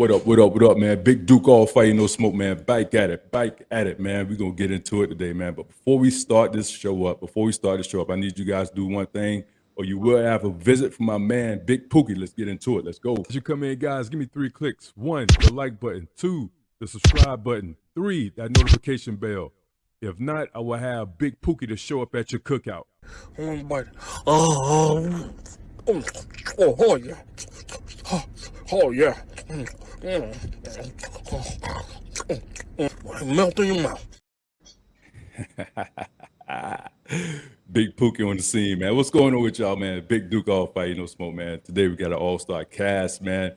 What up, what up, what up, man? Big Duke all fighting, no smoke, man. Bike at it, man. We're gonna get into it today, man. But before we start this show up, I need you guys to do one thing, or you will have a visit from my man, Big Pookie. Let's get into it. Let's go. As you come in, guys, give me 3 clicks. 1, the like button. 2, the subscribe button. 3, that notification bell. If not, I will have Big Pookie to show up at your cookout. Oh yeah. Oh yeah. Melt in your mouth. Big Pookie on the scene, man. What's going on with y'all, man? Big Duke all fighting, no smoke, man. Today we got an all-star cast, man.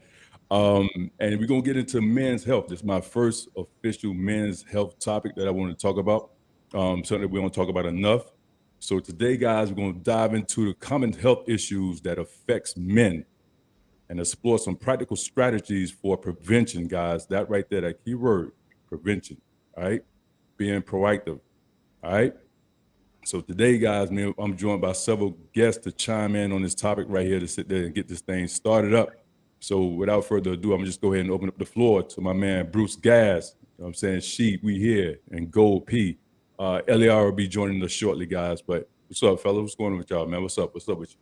And we're gonna get into men's health. This is my first official men's health topic that I want to talk about. Something we don't talk about enough. So today, guys, we're gonna dive into the common health issues that affects men and explore some practical strategies for prevention, guys. That right there, that key word, prevention, all right? Being proactive, all right? So today, guys, man, I'm joined by several guests to chime in on this topic right here to sit there and get this thing started up. So without further ado, I'm gonna just go ahead and open up the floor to my man, BruceGas. You know what I'm saying? Sheep, we here, and Gold P. LAR will be joining us shortly, guys. But what's up, fellas? What's going on with y'all, man? What's up? What's up with you?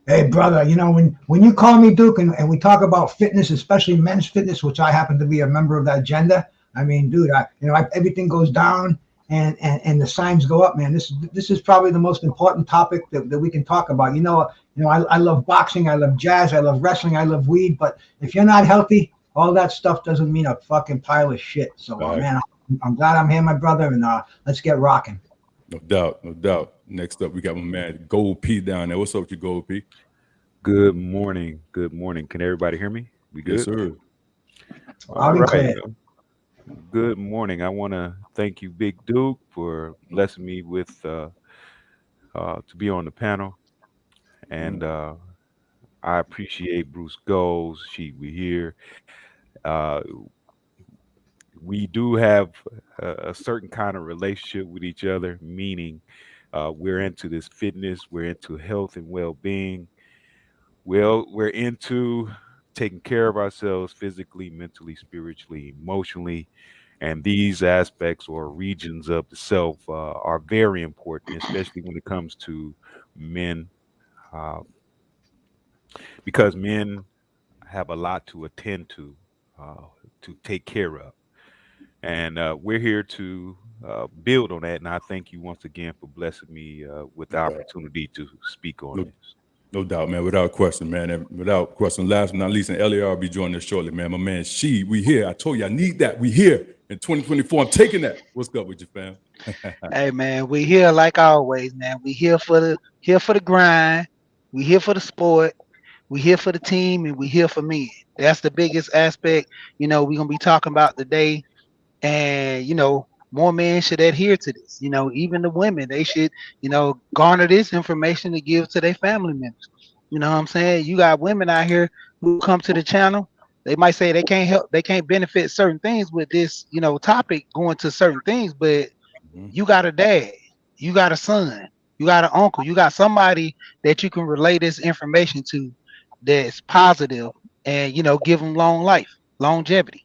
Hey, brother, you know, when you call me Duke and we talk about fitness, especially men's fitness, which I happen to be a member of that agenda, I mean, dude, everything goes down and the signs go up, man. This is probably the most important topic that we can talk about. I love boxing, I love jazz, I love wrestling, I love weed, but if you're not healthy, all that stuff doesn't mean a fucking pile of shit. So, man, I'm glad I'm here, my brother, and let's get rocking. No doubt, no doubt. Next up, we got my man Gold P down there. What's up with you, Gold P? Good morning. Good morning. Can everybody hear me? We good? Yes, sir. All right. Good morning. I want to thank you, Big Duke, for blessing me with to be on the panel, and I appreciate Bruce Goes. We here. We do have a certain kind of relationship with each other, meaning we're into this fitness, we're into health and well-being. Well, we're into taking care of ourselves physically, mentally, spiritually, emotionally, and these aspects or regions of the self are very important, especially when it comes to men, uh, because men have a lot to attend to take care of. And we're here to build on that. And I thank you once again for blessing me with the opportunity to speak on this. No doubt, man. Without question, man. And without question, last but not least, and LAR will be joining us shortly, man. My man, we here. I told you I need that. We here in 2024. I'm taking that. What's up with you, fam? Hey, man, we here like always, man. We here for the grind. We here for the sport. We here for the team, and we here for men. That's the biggest aspect. We're gonna be talking about today. And more men should adhere to this. Even the women, they should garner this information to give to their family members. You know what I'm saying? You got women out here who come to the channel, they might say they can't benefit certain things with this topic going to certain things, but you got a dad, you got a son, you got an uncle, you got somebody that you can relay this information to that's positive, and give them long life, longevity.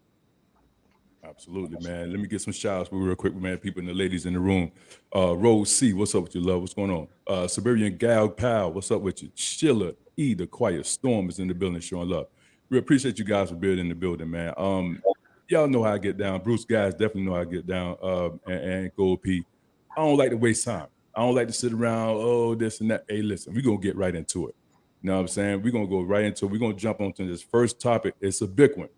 Absolutely, man. Let me get some shout outs real quick, man. People and the ladies in the room. Rose C, what's up with you, love? What's going on? Siberian Gal Pal, what's up with you? Sheila E, the Quiet Storm is in the building showing love. We appreciate you guys for being in the building, man. Y'all know how I get down. BruceGas definitely know how I get down. And Gold P. I don't like to waste time. I don't like to sit around, this and that. Hey, listen, we're going to get right into it. You know what I'm saying? We're going to go right into it. We're going to jump onto this first topic. It's a big one.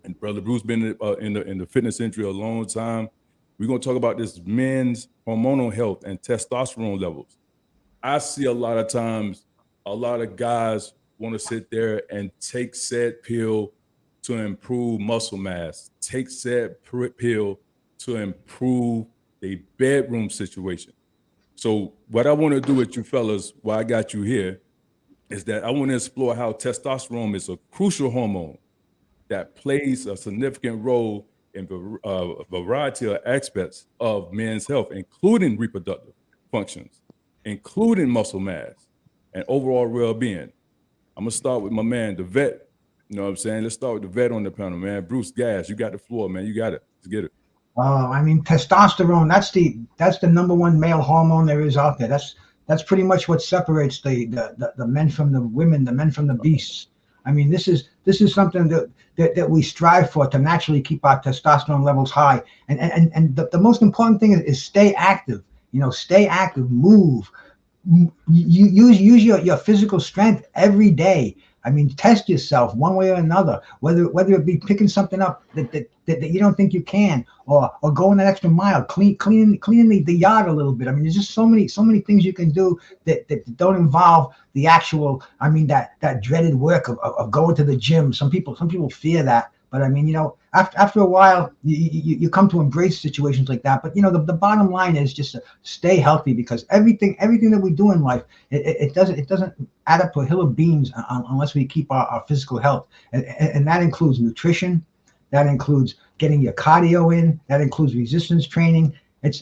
And Brother Bruce been in the fitness industry a long time. We're gonna talk about this men's hormonal health and testosterone levels. I see a lot of times a lot of guys want to sit there and take said pill to improve muscle mass, take said pill to improve a bedroom situation. So what I want to do with you fellas, why I got you here, is that I want to explore how testosterone is a crucial hormone that plays a significant role in a variety of aspects of men's health, including reproductive functions, including muscle mass, and overall well-being. I'm gonna start with my man, the vet, You know what I'm saying? Let's start with the vet on the panel, man. Bruce Gas, you got the floor, man. You got it. Let's get it. I mean, testosterone. That's the number one male hormone there is out there. That's pretty much what separates the men from the women, the men from the beasts. I mean, this is something that we strive for to naturally keep our testosterone levels high. And the most important thing is stay active. Stay active, move, you use your physical strength every day. I mean, test yourself one way or another, whether it be picking something up that you don't think you can, or going an extra mile, cleaning the yard a little bit. I mean, there's just so many things you can do that don't involve the actual, I mean, that dreaded work of going to the gym. Some people fear that. But I mean, after a while, you come to embrace situations like that. But the bottom line is just to stay healthy, because everything that we do in life, it doesn't add up to a hill of beans unless we keep our physical health, and that includes nutrition, that includes getting your cardio in, that includes resistance training. It's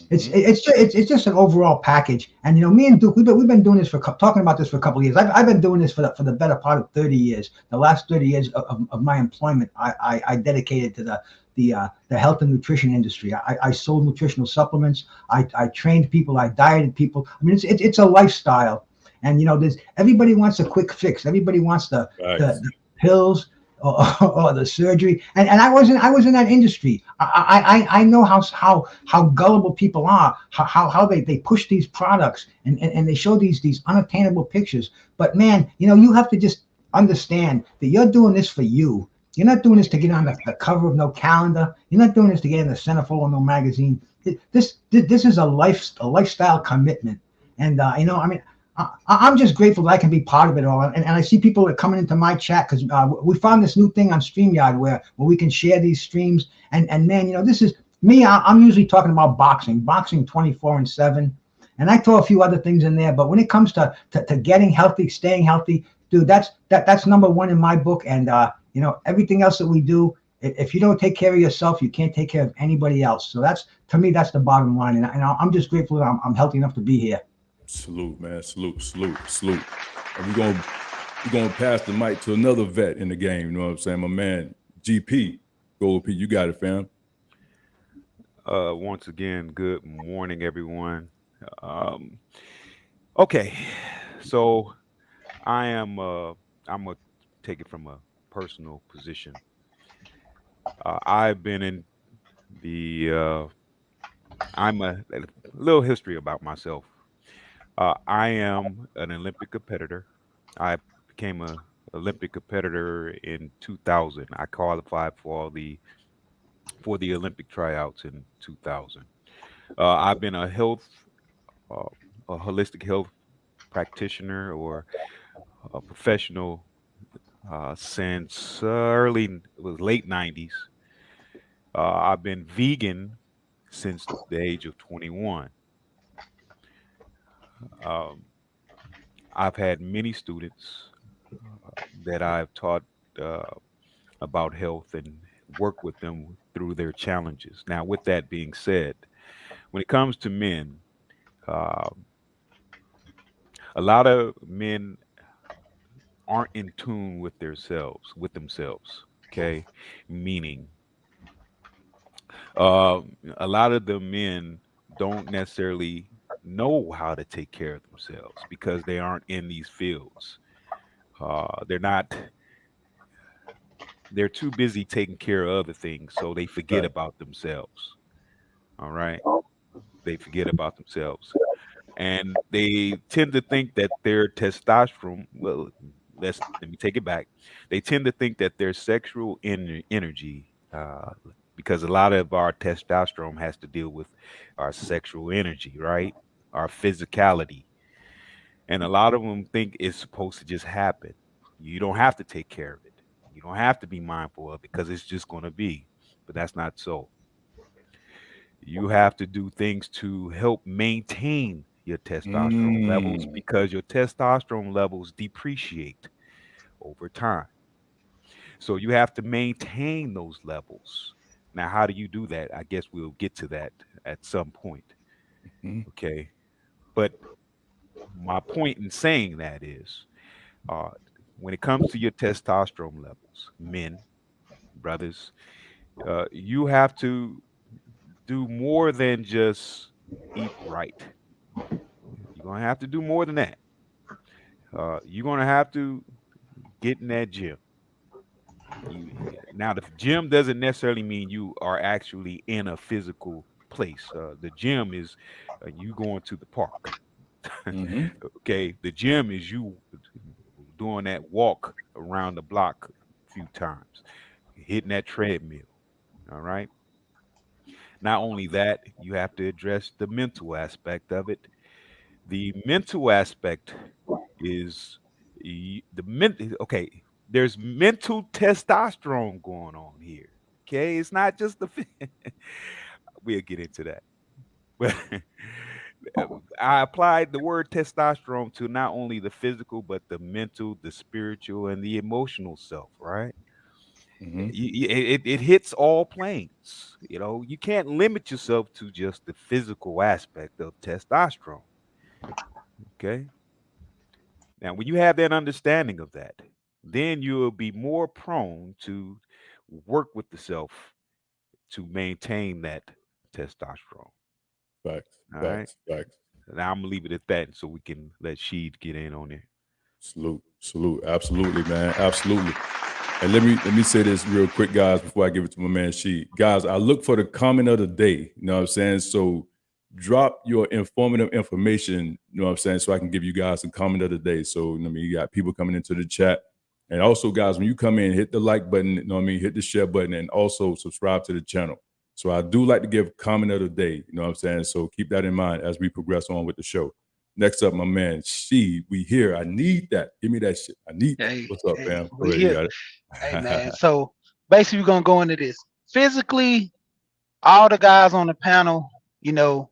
just an overall package. And me and Duke, we've been doing this talking about this for a couple of years. I've been doing this for the better part of 30 years. The last 30 years of my employment, I dedicated to the health and nutrition industry. I sold nutritional supplements. I trained people. I dieted people. I mean, it's a lifestyle. And there's everybody wants a quick fix. Everybody wants the pills, or the surgery, and I was in that industry. I know how gullible people are, how they push these products, and they show these unattainable pictures. But man, you have to just understand that you're doing this for you. You're not doing this to get on the cover of no calendar. You're not doing this to get in the centerfold of no magazine. This is a lifestyle commitment. And I mean, I'm just grateful that I can be part of it all. And I see people that are coming into my chat, because we found this new thing on StreamYard where we can share these streams. And man, this is me. I'm usually talking about boxing 24/7. And I throw a few other things in there. But when it comes to getting healthy, staying healthy, dude, that's number one in my book. And, everything else that we do, if you don't take care of yourself, you can't take care of anybody else. So to me, that's the bottom line. And I'm just grateful that I'm healthy enough to be here. Salute, man. Salute. And we're gonna pass the mic to another vet in the game. You know what I'm saying? My man, GP. Gold P, you got it, fam. Once again, good morning, everyone. Um, okay, so I'm gonna take it from a personal position. I've been in the. I'm a little history about myself. I am an Olympic competitor. I became a Olympic competitor in 2000. I qualified for the Olympic tryouts in 2000. I've been uh, a holistic health practitioner, or a professional, since it was late 90s. I've been vegan since the age of 21. Um, I've had many students that I've taught uh, about health and work with them through their challenges. Now, with that being said, when it comes to men, uh, a lot of men aren't in tune with themselves. Okay, meaning a lot of the men don't necessarily know how to take care of themselves because they aren't in these fields. They're not. They're too busy taking care of other things, so they forget Right. about themselves. All right, they forget about themselves, and they tend to think that their testosterone. Well, let me take it back. They tend to think that their sexual energy, because a lot of our testosterone has to deal with our sexual energy, right? Our physicality, and a lot of them think it's supposed to just happen. You don't have to take care of it. You don't have to be mindful of it because it's just going to be. But that's not so. You have to do things to help maintain your testosterone levels, Mm. because your testosterone levels depreciate over time. So you have to maintain those levels. Now, how do you do that? I guess we'll get to that at some point. Mm. Okay. But my point in saying that is, uh, when it comes to your testosterone levels, men, brothers, you have to do more than just eat right. You're gonna have to do more than that. You're gonna have to get in that gym. Now the gym doesn't necessarily mean you are actually in a physical place. The gym is you going to the park. Mm-hmm. Okay, the gym is you doing that walk around the block a few times, hitting that treadmill. All right. Not only that, you have to address the mental aspect of it. The mental aspect is okay, there's mental testosterone going on here. Okay, it's not just the we'll get into that. But I applied the word testosterone to not only the physical, but the mental, the spiritual, and the emotional self, right? Mm-hmm. It hits all planes. You know, you can't limit yourself to just the physical aspect of testosterone. Okay. Now, when you have that understanding of that, then you'll be more prone to work with the self to maintain that testosterone. Facts, All right. facts, facts. Now I'm gonna leave it at that so we can let Sheed get in on it. Salute, salute. Absolutely, man. Absolutely. And let me say this real quick, guys, before I give it to my man Sheed. Guys, I look for the comment of the day. You know what I'm saying? So drop your informative information, you know what I'm saying, so I can give you guys some comment of the day. So, I mean, you got people coming into the chat. And also, guys, when you come in, hit the like button, you know what I mean, hit the share button, and also subscribe to the channel. So I do like to give comment of the day, you know what I'm saying? So keep that in mind as we progress on with the show. Next up, my man, we here. I need that. Give me that shit. I need that. Hey, What's up, hey, fam? Go we ahead, you here. got Hey man. it. So basically we're gonna go into this. Physically, all the guys on the panel, you know,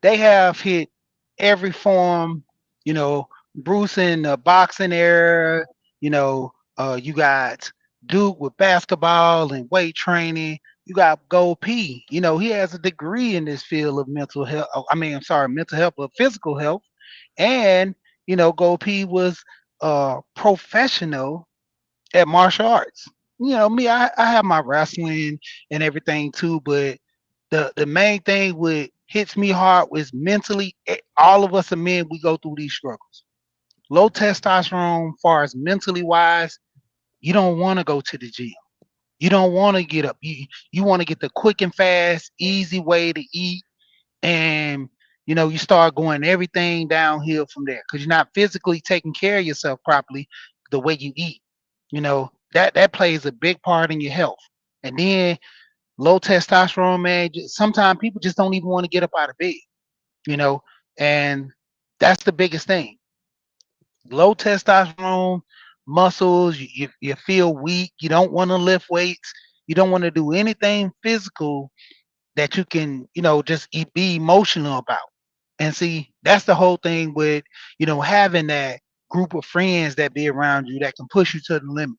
they have hit every form, you know, Bruce in the boxing era, you know, you got Duke with basketball and weight training. You got Gold P. You know, he has a degree in this field of mental health. I mean, I'm sorry, mental health, but physical health. And, you know, Gold P was a professional at martial arts. You know, me, I have my wrestling and everything too, but the main thing what hits me hard was mentally. All of us are men, we go through these struggles. Low testosterone, far as mentally wise, you don't want to go to the gym. You don't want to get up. You want to get the quick and fast, easy way to eat, and you know you start going everything downhill from there because you're not physically taking care of yourself properly the way you eat. You know that plays a big part in your health. And then low testosterone, man. Sometimes people just don't even want to get up out of bed. You know, and that's the biggest thing. Low testosterone, muscles. You feel weak. You don't want to lift weights. You don't want to do anything physical that you can, you know, just be emotional about. And see, that's the whole thing with, you know, having that group of friends that be around you that can push you to the limit.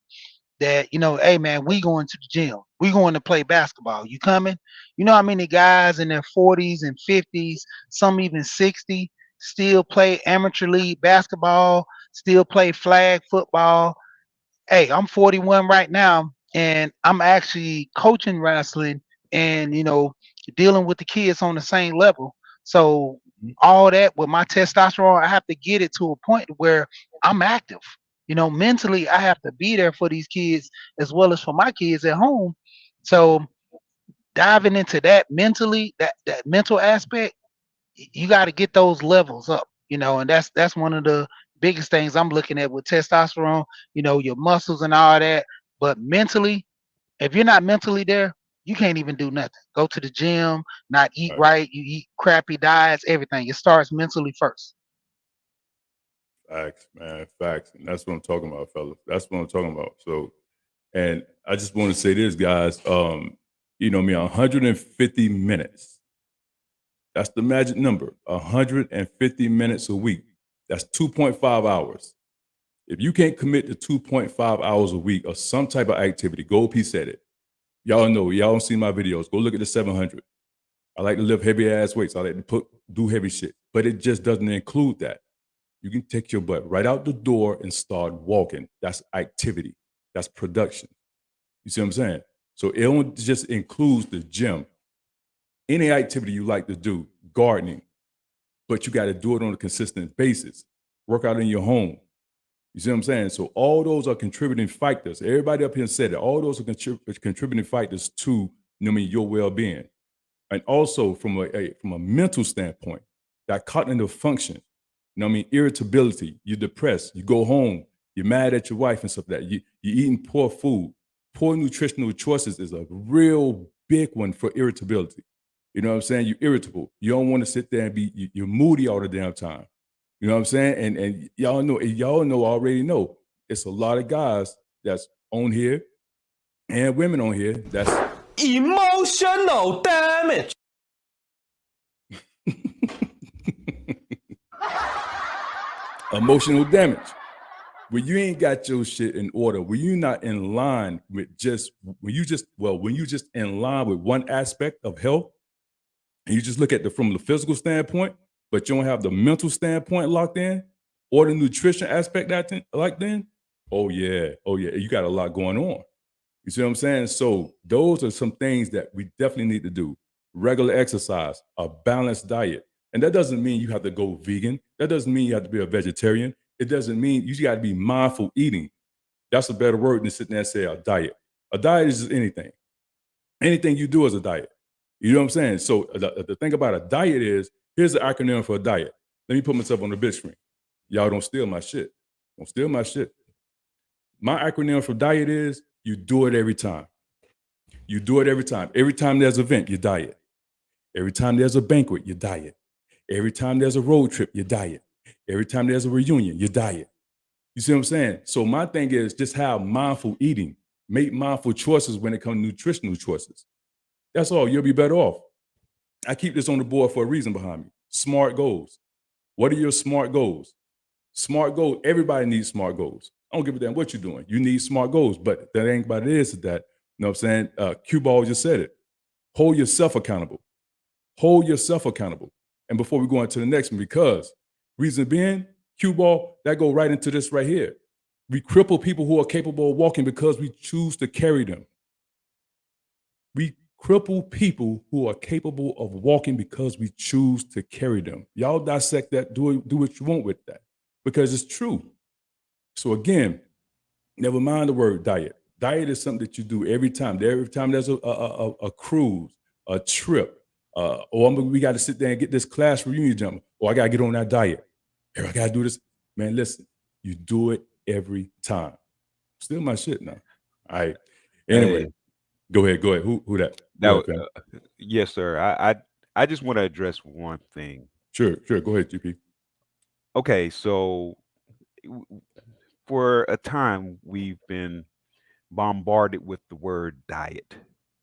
That, you know, hey man, we going to the gym. We going to play basketball. You coming? You know how many guys in their 40s and 50s, some even 60, still play amateur league basketball, still play flag football. Hey, I'm 41 right now, and I'm actually coaching wrestling and, you know, dealing with the kids on the same level. So all that with my testosterone, I have to get it to a point where I'm active. You know, mentally, I have to be there for these kids as well as for my kids at home. So diving into that mentally, that mental aspect, you got to get those levels up, you know, and that's one of the biggest things I'm looking at with testosterone, you know, your muscles and all that. But mentally, if you're not mentally there, you can't even do nothing. Go to the gym, not eat Right. right, you eat crappy diets, everything. It starts mentally first. Facts, man. Facts. And that's what I'm talking about, fellas. That's what I'm talking about. So, and I just want to say this, guys. You know me, 150 minutes. That's the magic number. 150 minutes a week. That's 2.5 hours. If you can't commit to 2.5 hours a week of some type of activity, Gold P said it. Y'all know, y'all don't see my videos. Go look at the 700. I like to lift heavy ass weights. I like to do heavy shit, but it just doesn't include that. You can take your butt right out the door and start walking. That's activity. That's production. You see what I'm saying? So it don't just includes the gym. Any activity you like to do, gardening, but you got to do it on a consistent basis. Work out in your home. You see what I'm saying? So all those are contributing factors. Everybody up here said it. All those are contributing factors to, your well-being. And also from a mental standpoint, that cognitive function, irritability, you're depressed, you go home, you're mad at your wife and stuff like that. You're eating poor food. Poor nutritional choices is a real big one for irritability. You know what I'm saying? You're irritable. You don't want to sit there and you're moody all the damn time. You know what I'm saying? And y'all already know, it's a lot of guys that's on here and women on here that's emotional damage. emotional damage. When you ain't got your shit in order, when you not in line with when you just in line with one aspect of health, and you just look at from the physical standpoint, but you don't have the mental standpoint locked in, or the nutrition aspect locked in, oh yeah, you got a lot going on. You see what I'm saying? So those are some things that we definitely need to do. Regular exercise, a balanced diet. And that doesn't mean you have to go vegan. That doesn't mean you have to be a vegetarian. It doesn't mean you got to be mindful eating. That's a better word than sitting there and say a diet. A diet is just anything. Anything you do is a diet. You know what I'm saying? So the thing about a diet is, here's the acronym for a diet. Let me put myself on the big screen. Y'all don't steal my shit. Don't steal my shit. My acronym for diet is, you do it every time. You do it every time. Every time there's an event, you diet. Every time there's a banquet, you diet. Every time there's a road trip, you diet. Every time there's a reunion, you diet. You see what I'm saying? So my thing is just have mindful eating. Make mindful choices when it comes to nutritional choices. That's all. You'll be better off. I keep this on the board for a reason behind me. SMART goals. What are your SMART goals? SMART goals. Everybody needs SMART goals. I don't give a damn what you're doing. You need SMART goals. But the thing about it is that, you know what I'm saying? Cue Ball just said it. Hold yourself accountable. Hold yourself accountable. And before we go on to the next one, because reason being, Cue Ball, that go right into this right here. We cripple people who are capable of walking because we choose to carry them. We cripple people who are capable of walking because we choose to carry them. Y'all dissect that, do what you want with that, because it's true. So again, never mind the word diet. Diet is something that you do every time. Every time there's a cruise, a trip, we got to sit there and get this class reunion jump, or I got to get on that diet. Or I got to do this. Man, listen, you do it every time. Still my shit now. All right. Anyway, Hey, go ahead. Who that? now, Go ahead, yes, sir. I just want to address one thing. Sure. Go ahead, GP. Okay, so w- for a time we've been bombarded with the word diet,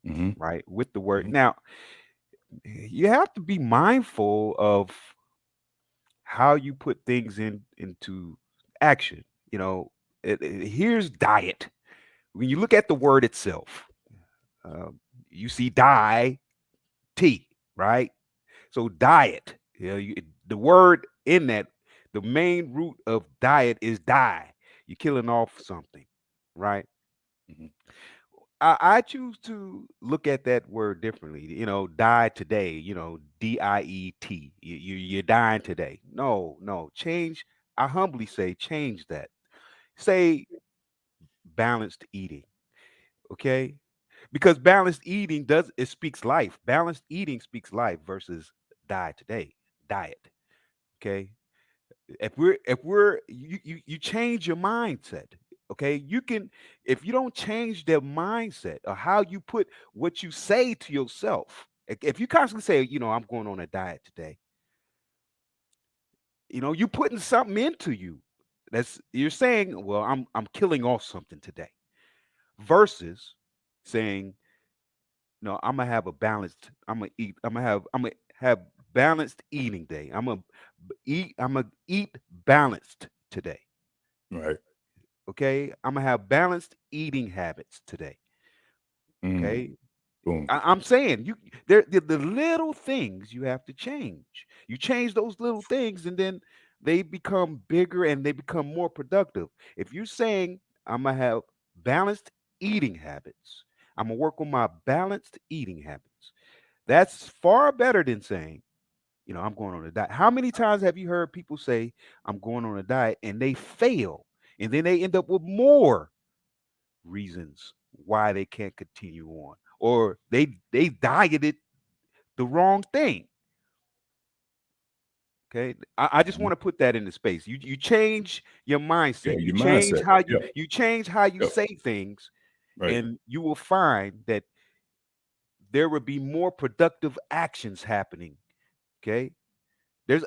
Mm-hmm. right? With the word. Mm-hmm. Now, you have to be mindful of how you put things into action. You know, here's diet. When you look at the word itself, uh, you see die T, right? So diet. The word in that, the main root of diet is die. You're killing off something, right? Mm-hmm. I choose to look at that word differently. Die today. DIET. You're dying today. No, change. I humbly say, change that. Say balanced eating. Okay, because balanced eating it speaks life. Balanced eating speaks life versus die today diet. Okay, if we're you change your mindset. Okay, you can, if you don't change their mindset or how you put what you say to yourself. If you constantly say, I'm going on a diet today, you're putting something into you. You're saying, well, I'm killing off something today, versus saying, no, I'm gonna have a balanced. I'm gonna have balanced eating day. I'm gonna eat balanced today. Right. Okay, I'm gonna have balanced eating habits today. Mm. Okay, Boom. I'm saying the little things you have to change. You change those little things, and then they become bigger and they become more productive. If you're saying I'm gonna have balanced eating habits, I'm gonna work on my balanced eating habits. That's far better than saying, I'm going on a diet. How many times have you heard people say, I'm going on a diet, and they fail, and then they end up with more reasons why they can't continue on, or they dieted the wrong thing. Okay, I just want to put that into space. You change your Yeah, mindset. You your change mindset. how you Yep. you change how you Yep. say things, Right. and you will find that there will be more productive actions happening. Okay,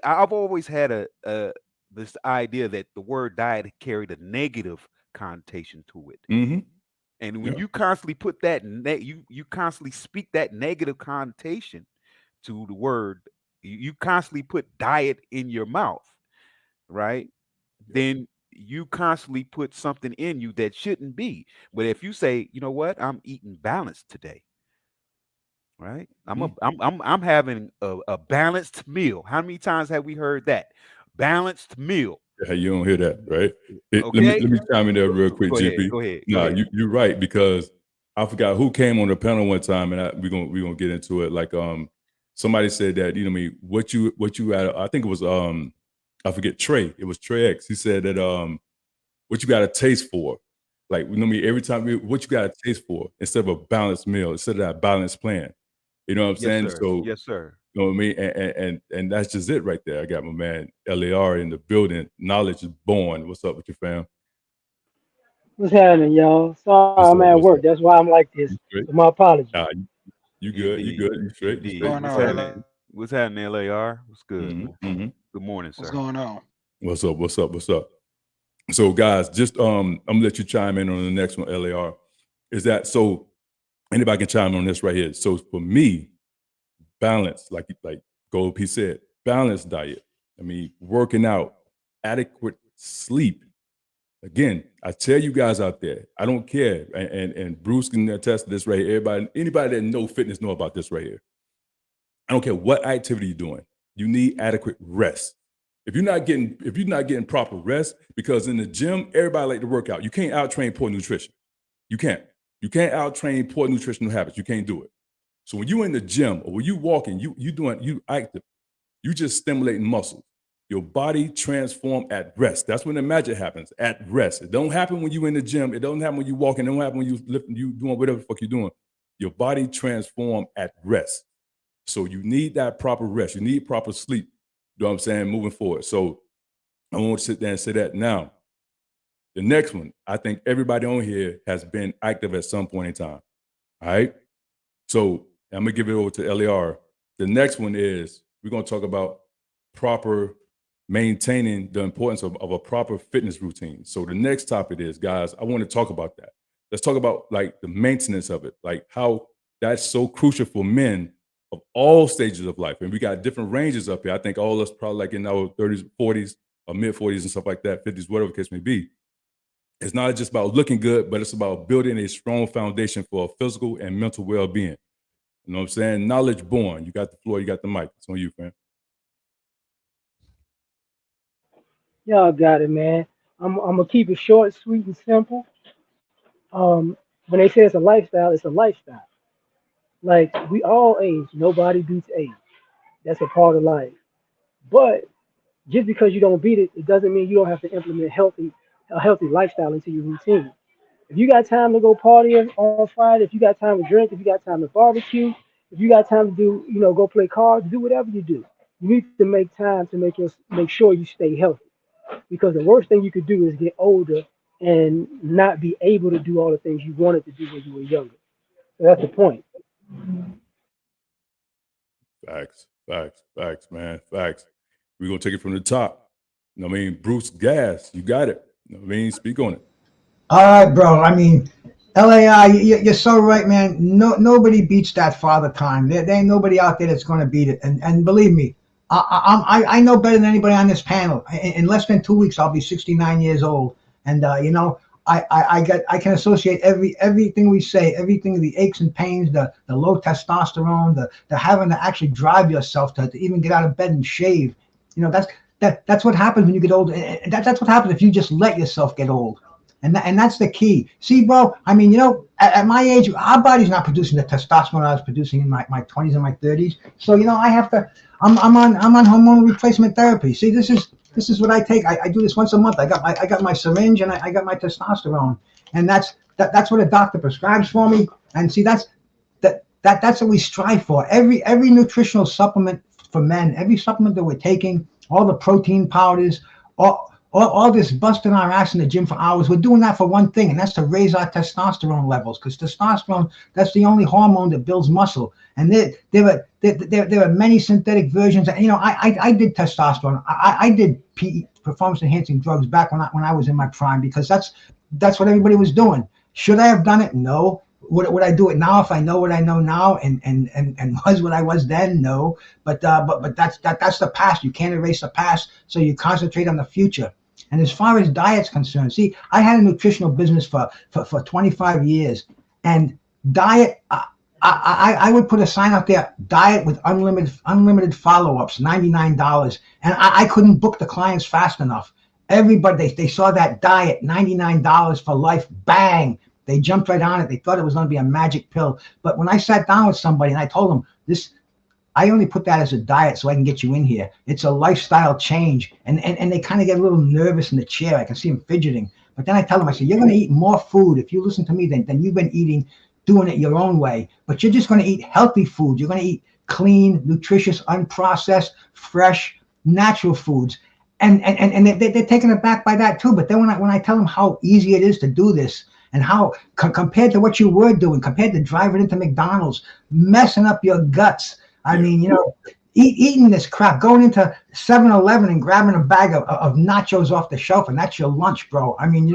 I've always had a this idea that the word diet carried a negative connotation to it. Mm-hmm. And when Yeah. you constantly put that you constantly speak that negative connotation to the word, you constantly put diet in your mouth, right? Then you constantly put something in you that shouldn't be. But if you say, you know what, I'm eating balanced today, right? Mhm. I'm having a balanced meal. How many times have we heard that? Balanced meal. Yeah, you don't hear that, right? Let me Okay? chime in there real quick, Go ahead. GP. Go ahead. Go Nah, ahead. you're right, because I forgot who came on the panel one time, and we're gonna get into it. Like somebody said that, I mean, what you had, I think it was I forget, Trey. It was Trey X. He said that what you got a taste for. Like, every time what you got a taste for instead of a balanced meal, instead of that balanced plan. You know what I'm Yes, saying? sir. So, Yes, sir. you know what I mean? And that's just it right there. I got my man LAR in the building. Knowledge is born. What's up with your fam? What's happening, y'all? Sorry, What's I'm up? at What's work. up? That's why I'm like this. You straight? So my apologies. Nah, you good. You Indeed. good. You straight. You straight. Indeed. You What's straight. going What's on, happening? LA? What's happening, LAR? What's good? Mm-hmm. Good morning, What's sir. going on? What's up? What's up? What's up? So, guys, just I'm gonna let you chime in on the next one, LAR. Is that so? Anybody can chime in on this right here. So for me, balance, like Gold P said, balanced diet. I mean, working out, adequate sleep. Again, I tell you guys out there, I don't care, and Bruce can attest to this right here. Anybody that know fitness know about this right here. I don't care what activity you're doing. You need adequate rest. If you're not getting proper rest, because in the gym, everybody like to work out. You can't out train poor nutrition. You can't. You can't out train poor nutritional habits. You can't do it. So when you in the gym or when you walking, you active. You just stimulating muscles. Your body transform at rest. That's when the magic happens, at rest. It don't happen when you in the gym. It don't happen when you walking. It don't happen when you lifting, you doing whatever the fuck you're doing. Your body transform at rest. So you need that proper rest. You need proper sleep. You know what I'm saying? Moving forward. So I won't sit there and say that. Now, the next one, I think everybody on here has been active at some point in time. All right. So I'm gonna give it over to LAR. The next one is we're gonna talk about proper maintaining the importance of a proper fitness routine. So the next topic is, guys, I want to talk about that. Let's talk about like the maintenance of it, like how that's so crucial for men of all stages of life. And we got different ranges up here. I think all of us probably like in our 30s, 40s, or mid 40s and stuff like that, 50s, whatever the case may be. It's not just about looking good, but it's about building a strong foundation for physical and mental well-being. You know what I'm saying? Knowledge born. You got the floor, you got the mic. It's on you, fam. Y'all got it, man. I'm gonna keep it short, sweet, and simple. When they say it's a lifestyle, it's a lifestyle. Like we all age. Nobody beats age. That's a part of life. But just because you don't beat it, it doesn't mean you don't have to implement a healthy lifestyle into your routine. If you got time to go party on Friday, if you got time to drink, if you got time to barbecue, if you got time to do, go play cards, do whatever you do. You need to make time to make sure you stay healthy. Because the worst thing you could do is get older and not be able to do all the things you wanted to do when you were younger. So that's the point. Facts, facts, facts, man, facts. We're gonna take it from the top. You know what I mean? Bruce Gas, you got it. You know what I mean? Speak on it. All right, bro. I mean, LAI, you're so right, man. Nobody beats that father time. There ain't nobody out there that's going to beat it. And believe me, I know better than anybody on this panel. In less than 2 weeks, I'll be 69 years old. And I can associate everything we say, everything, the aches and pains, the low testosterone, the having to actually drive yourself to even get out of bed and shave. that's what happens when you get old. And that's what happens if you just let yourself get old. And that's the key. See, bro, I mean, at my age, our body's not producing the testosterone I was producing in my 20s and my 30s. So, I have to, I'm on hormone replacement therapy. See, this is what I take. I do this once a month. I got my syringe and I got my testosterone. And that's what a doctor prescribes for me. And see, that's what we strive for. Every nutritional supplement for men, every supplement that we're taking, all the protein powders, all this busting our ass in the gym for hours, we're doing that for one thing, and that's to raise our testosterone levels, because testosterone, that's the only hormone that builds muscle. And there are many synthetic versions. I did testosterone. I did performance enhancing drugs back when I was in my prime, because that's what everybody was doing. Should I have done it? No. Would I do it now if I know what I know now and was what I was then? No. But that's the past. You can't erase the past, so you concentrate on the future. And as far as diet's concerned, see, I had a nutritional business for 25 years, and diet, I would put a sign out there, diet with unlimited follow-ups, $99, and I couldn't book the clients fast enough. Everybody, they saw that diet, $99 for life, bang. They jumped right on it. They thought it was going to be a magic pill. But when I sat down with somebody and I told them, I only put that as a diet so I can get you in here. It's a lifestyle change. And they kind of get a little nervous in the chair. I can see them fidgeting. But then I tell them, I say, you're going to eat more food if you listen to me than you've been eating, doing it your own way. But you're just going to eat healthy food. You're going to eat clean, nutritious, unprocessed, fresh, natural foods. And they're taken aback by that too. But then when I tell them how easy it is to do this, and how compared to what you were doing, compared to driving into McDonald's, messing up your guts. I mean, eating this crap, going into 7-Eleven and grabbing a bag of nachos off the shelf, and that's your lunch, bro. I mean,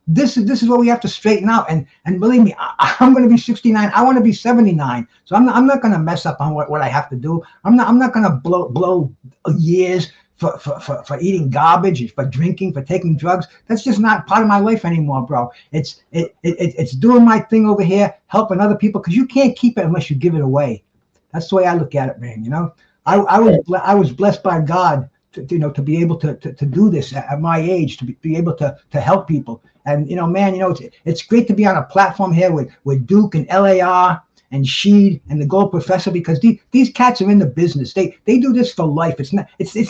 this is what we have to straighten out. And believe me, I'm going to be 69. I want to be 79. So I'm not going to mess up on what I have to do. I'm not going to blow years for eating garbage, for drinking, for taking drugs. That's just not part of my life anymore, bro. It's doing my thing over here, helping other people, because you can't keep it unless you give it away. That's the way I look at it, man. I was blessed by God to be able to do this at my age, to be able to help people. And man, it's great to be on a platform here with Duke and LAR and Sheed and the Gold Professor, because these cats are in the business. They do this for life. It's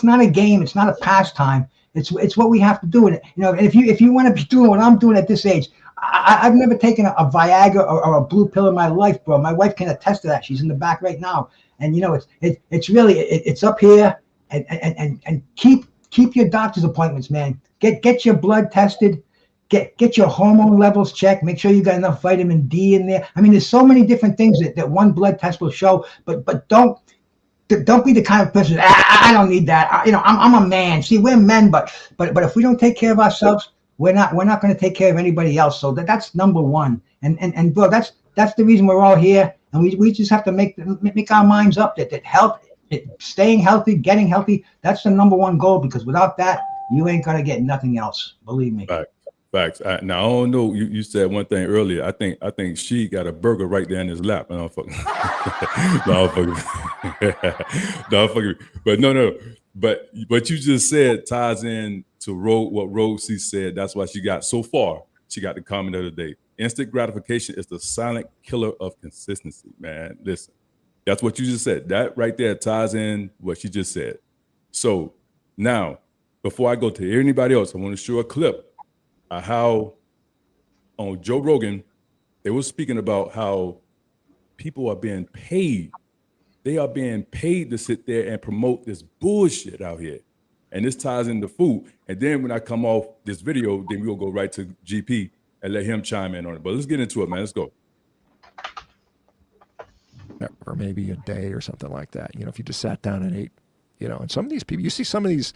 not a game. It's not a pastime. It's what we have to do. And and if you want to be doing what I'm doing at this age, I've never taken a Viagra or a blue pill in my life, bro. My wife can attest to that. She's in the back right now. And it's really it's up here. And keep your doctor's appointments, man. Get your blood tested. Get your hormone levels checked. Make sure you got enough vitamin D in there. I mean, there's so many different things that one blood test will show. But don't be the kind of person. I don't need that. I'm a man. See, we're men, but if we don't take care of ourselves, we're not going to take care of anybody else. So that's number one. And bro, that's the reason we're all here. And we just have to make our minds up that health, staying healthy, getting healthy, that's the number one goal, because without that, you ain't gonna get nothing else. Believe me. Facts. Now I don't know. You said one thing earlier. I think she got a burger right there in his lap. No, I'm fucking. No, I'm fucking. But no. But what you just said ties in to what Rose C said. That's why she got so far. She got the comment of the day. Instant gratification is the silent killer of consistency, man. Listen, that's what you just said. That right there ties in what she just said. So now, before I go to anybody else, I want to show a clip of how on Joe Rogan, they were speaking about how people are being paid. They are being paid to sit there and promote this bullshit out here. And this ties into food. And then when I come off this video, then we'll go right to GP and let him chime in on it. But let's get into it, man. Let's go. Or maybe a day or something like that. If you just sat down and ate, and some of these people, you see some of these,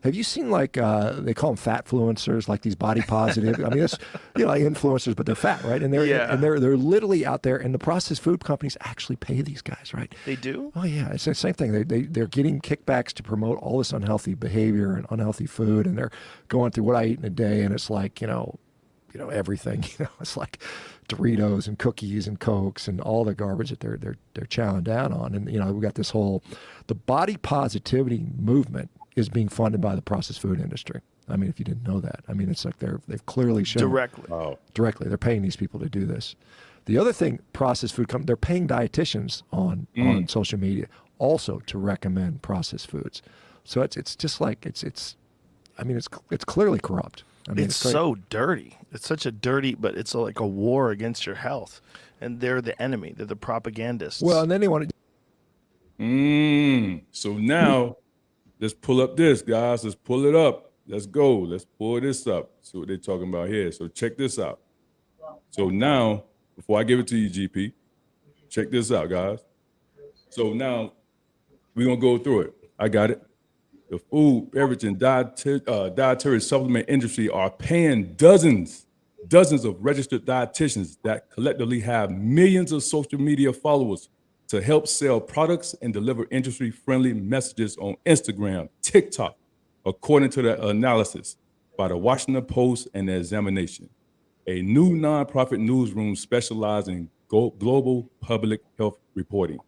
have you seen they call them fat influencers, like these body positive? I mean, it's like influencers, but they're fat, right? And they're literally out there, and the processed food companies actually pay these guys, right? They do? Oh yeah, it's the same thing. They're getting kickbacks to promote all this unhealthy behavior and unhealthy food, and they're going through what I eat in a day, and it's like everything. It's like Doritos and cookies and Cokes and all the garbage that they're chowing down on. And we got this whole the body positivity movement is being funded by the processed food industry. I mean, if you didn't know that, I mean, it's like they've clearly shown Directly. Wow. directly they're paying these people to do this. The other thing, processed food they're paying dietitians on social media also to recommend processed foods. So it's just like it's I mean, it's clearly corrupt. I mean, It's so dirty. It's such a dirty, but it's like a war against your health, and they're the enemy. They're the propagandists. well, and then they want to. So now let's pull up this, guys. Let's pull it up. Let's go. Let's pull this up. See what they're talking about here. So check this out. So now, before I give it to you, GP, check this out, guys. So now we're gonna go through it. I got it. The food, beverage, and dietary supplement industry are paying dozens of registered dietitians that collectively have millions of social media followers to help sell products and deliver industry-friendly messages on Instagram, TikTok, according to the analysis by the Washington Post and the Examination, a new nonprofit newsroom specializing in global public health reporting.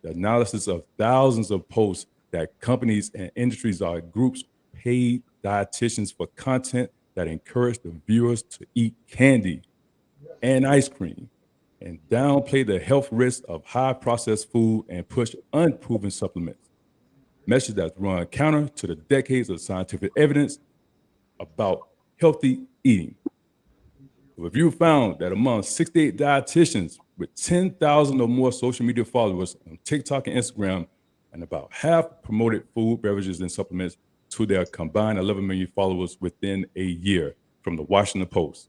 The analysis of thousands of posts that companies and industries or groups paid dietitians for content that encourage the viewers to eat candy and ice cream and downplay the health risks of high processed food and push unproven supplements. Messages that run counter to the decades of scientific evidence about healthy eating. The review found that among 68 dietitians with 10,000 or more social media followers on TikTok and Instagram, and about half promoted food, beverages, and supplements to their combined 11 million followers within a year, from the Washington Post.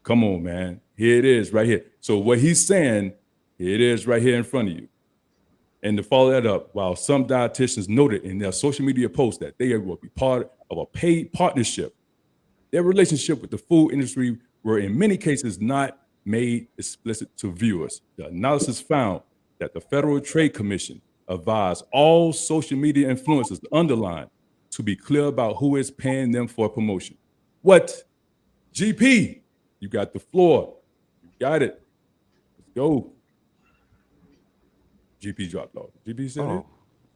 Come on, man. Here it is right here. So what he's saying, here it is right here in front of you. And to follow that up, while some dietitians noted in their social media posts that they will be part of a paid partnership, their relationship with the food industry were in many cases not made explicit to viewers. The analysis found that the Federal Trade Commission advised all social media influencers underline to be clear about who is paying them for promotion. What? GP, you got the floor. You got it. Let's go. GP dropped off. GP still here? Oh,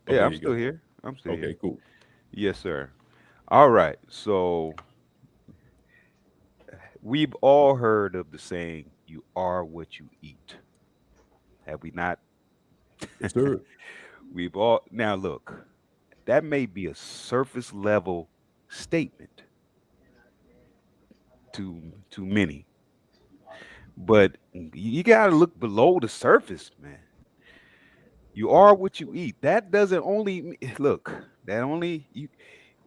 Oh, yeah, there I'm you still go. here. I'm still Okay, here. cool. Yes, sir. All right. So we've all heard of the saying, "You are what you eat." Have we not? Yes, sir. We've all now look. That may be a surface level statement to many, but you got to look below the surface, man. You are what you eat. That doesn't only look. That only you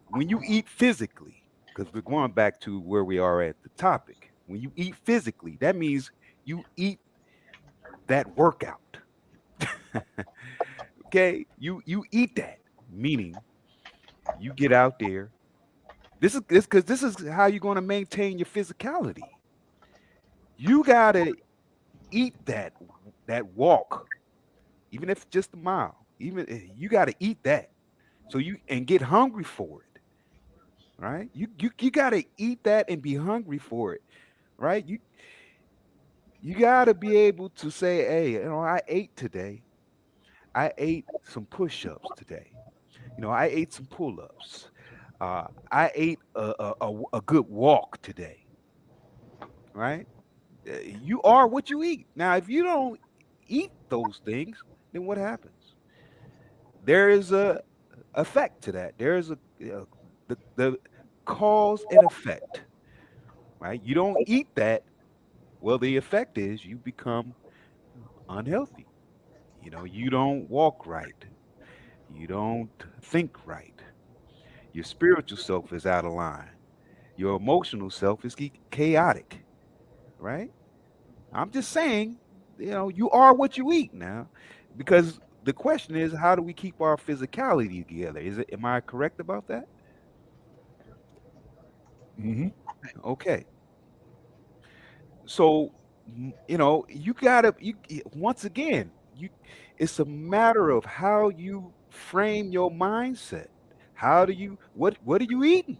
when you eat physically, because we're going back to where we are at the topic. When you eat physically, that means you eat that workout. Okay, you eat that, meaning you get out there. This is because this is how you're going to maintain your physicality. You gotta eat that walk, even if it's just a mile. Even you gotta eat that, so you and get hungry for it, right? You gotta eat that and be hungry for it, right? You gotta be able to say, hey, I ate today. I ate some push-ups today. I ate some pull-ups. I ate a good walk today, right? You are what you eat. Now, if you don't eat those things, then what happens? There is a effect to that. There is the cause and effect, right? You don't eat that. Well, the effect is you become unhealthy. You don't walk right. You don't think right. Your spiritual self is out of line. Your emotional self is chaotic, right? I'm just saying, you are what you eat now. Because the question is, how do we keep our physicality together? Am I correct about that? Mm-hmm. Okay. So, you gotta once again, it's a matter of how you frame your mindset. How do you what are you eating?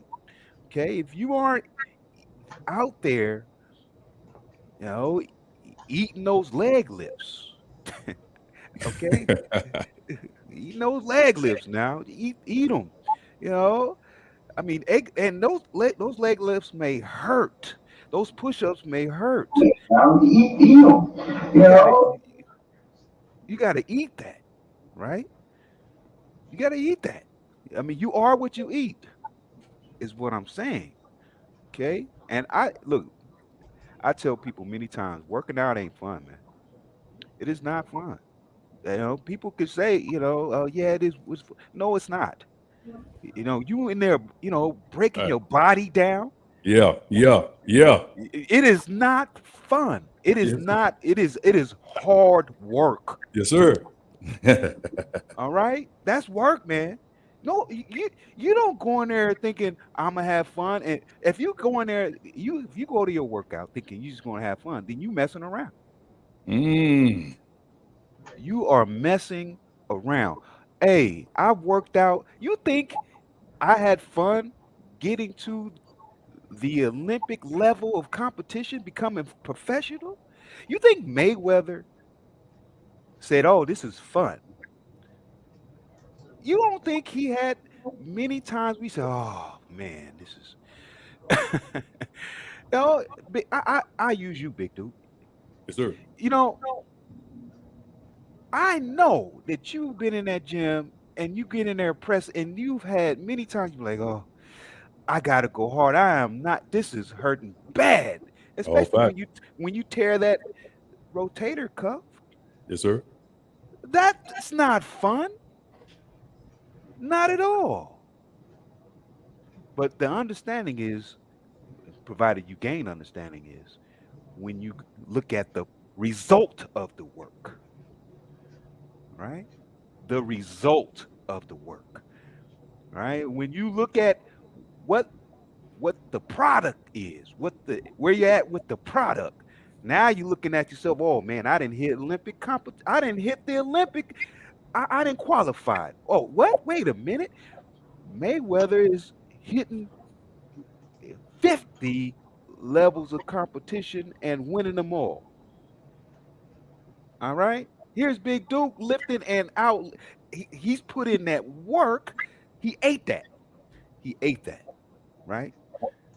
Okay. If you aren't out there, you know, eating those leg lifts, okay, eating those leg lifts now. Eat them. You know, I mean, and those leg lifts may hurt. Those push-ups may hurt. Now you You gotta know. you gotta eat that, right? You gotta eat that. I mean, you are what you eat, is what I'm saying. Okay. And I look, I tell people many times, working out ain't fun, man. It is not fun. You know, people could say, oh yeah, it is. No, it's not. You in there, breaking Uh, your body down. yeah, yeah, yeah. It is not fun. It is Yes, not. It is hard work. yes, sir. All right, that's work, man. No, you don't go in there thinking I'm gonna have fun. And if you go in there, if you go to your workout thinking you're just gonna have fun, then you messing around. Mm. You are messing around. Hey, I've worked out. You think I had fun getting to the Olympic level of competition, becoming professional? You think Mayweather said, "Oh, this is fun"? You don't think he had many times we said, "Oh man, this is." I use you, big dude. Yes, sir. You know, I know that you've been in that gym and you get in there press, and you've had many times you're like, "Oh, I gotta go hard. I am not. This is hurting bad." All Especially fact. when you tear that rotator cuff. Yes, sir. That's not fun. Not at all. But the understanding is, provided you gain understanding, is when you look at the result of the work, right? The result of the work, right? When you look at what what the product is, where you're at with the product. Now you're looking at yourself, oh man, I didn't hit I didn't hit the Olympic, I didn't qualify. Oh, what? Wait a minute. Mayweather is hitting 50 levels of competition and winning them all. All right. Here's Big Duke lifting and out. He's put in that work. He ate that. He ate that. Right.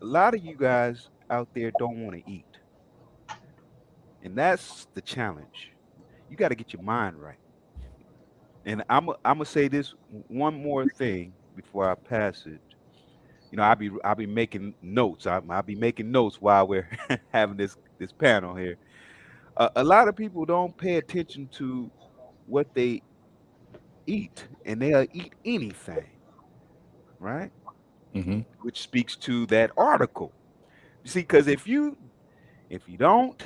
A lot of you guys out there don't want to eat. And that's the challenge. You got to get your mind right. And I'm gonna say this one more thing before I pass it. I'll be making notes. I'll be making notes while we're having this panel here. A lot of people don't pay attention to what they eat, and they'll eat anything, right? Mm-hmm. Which speaks to that article. You see, because if you don't,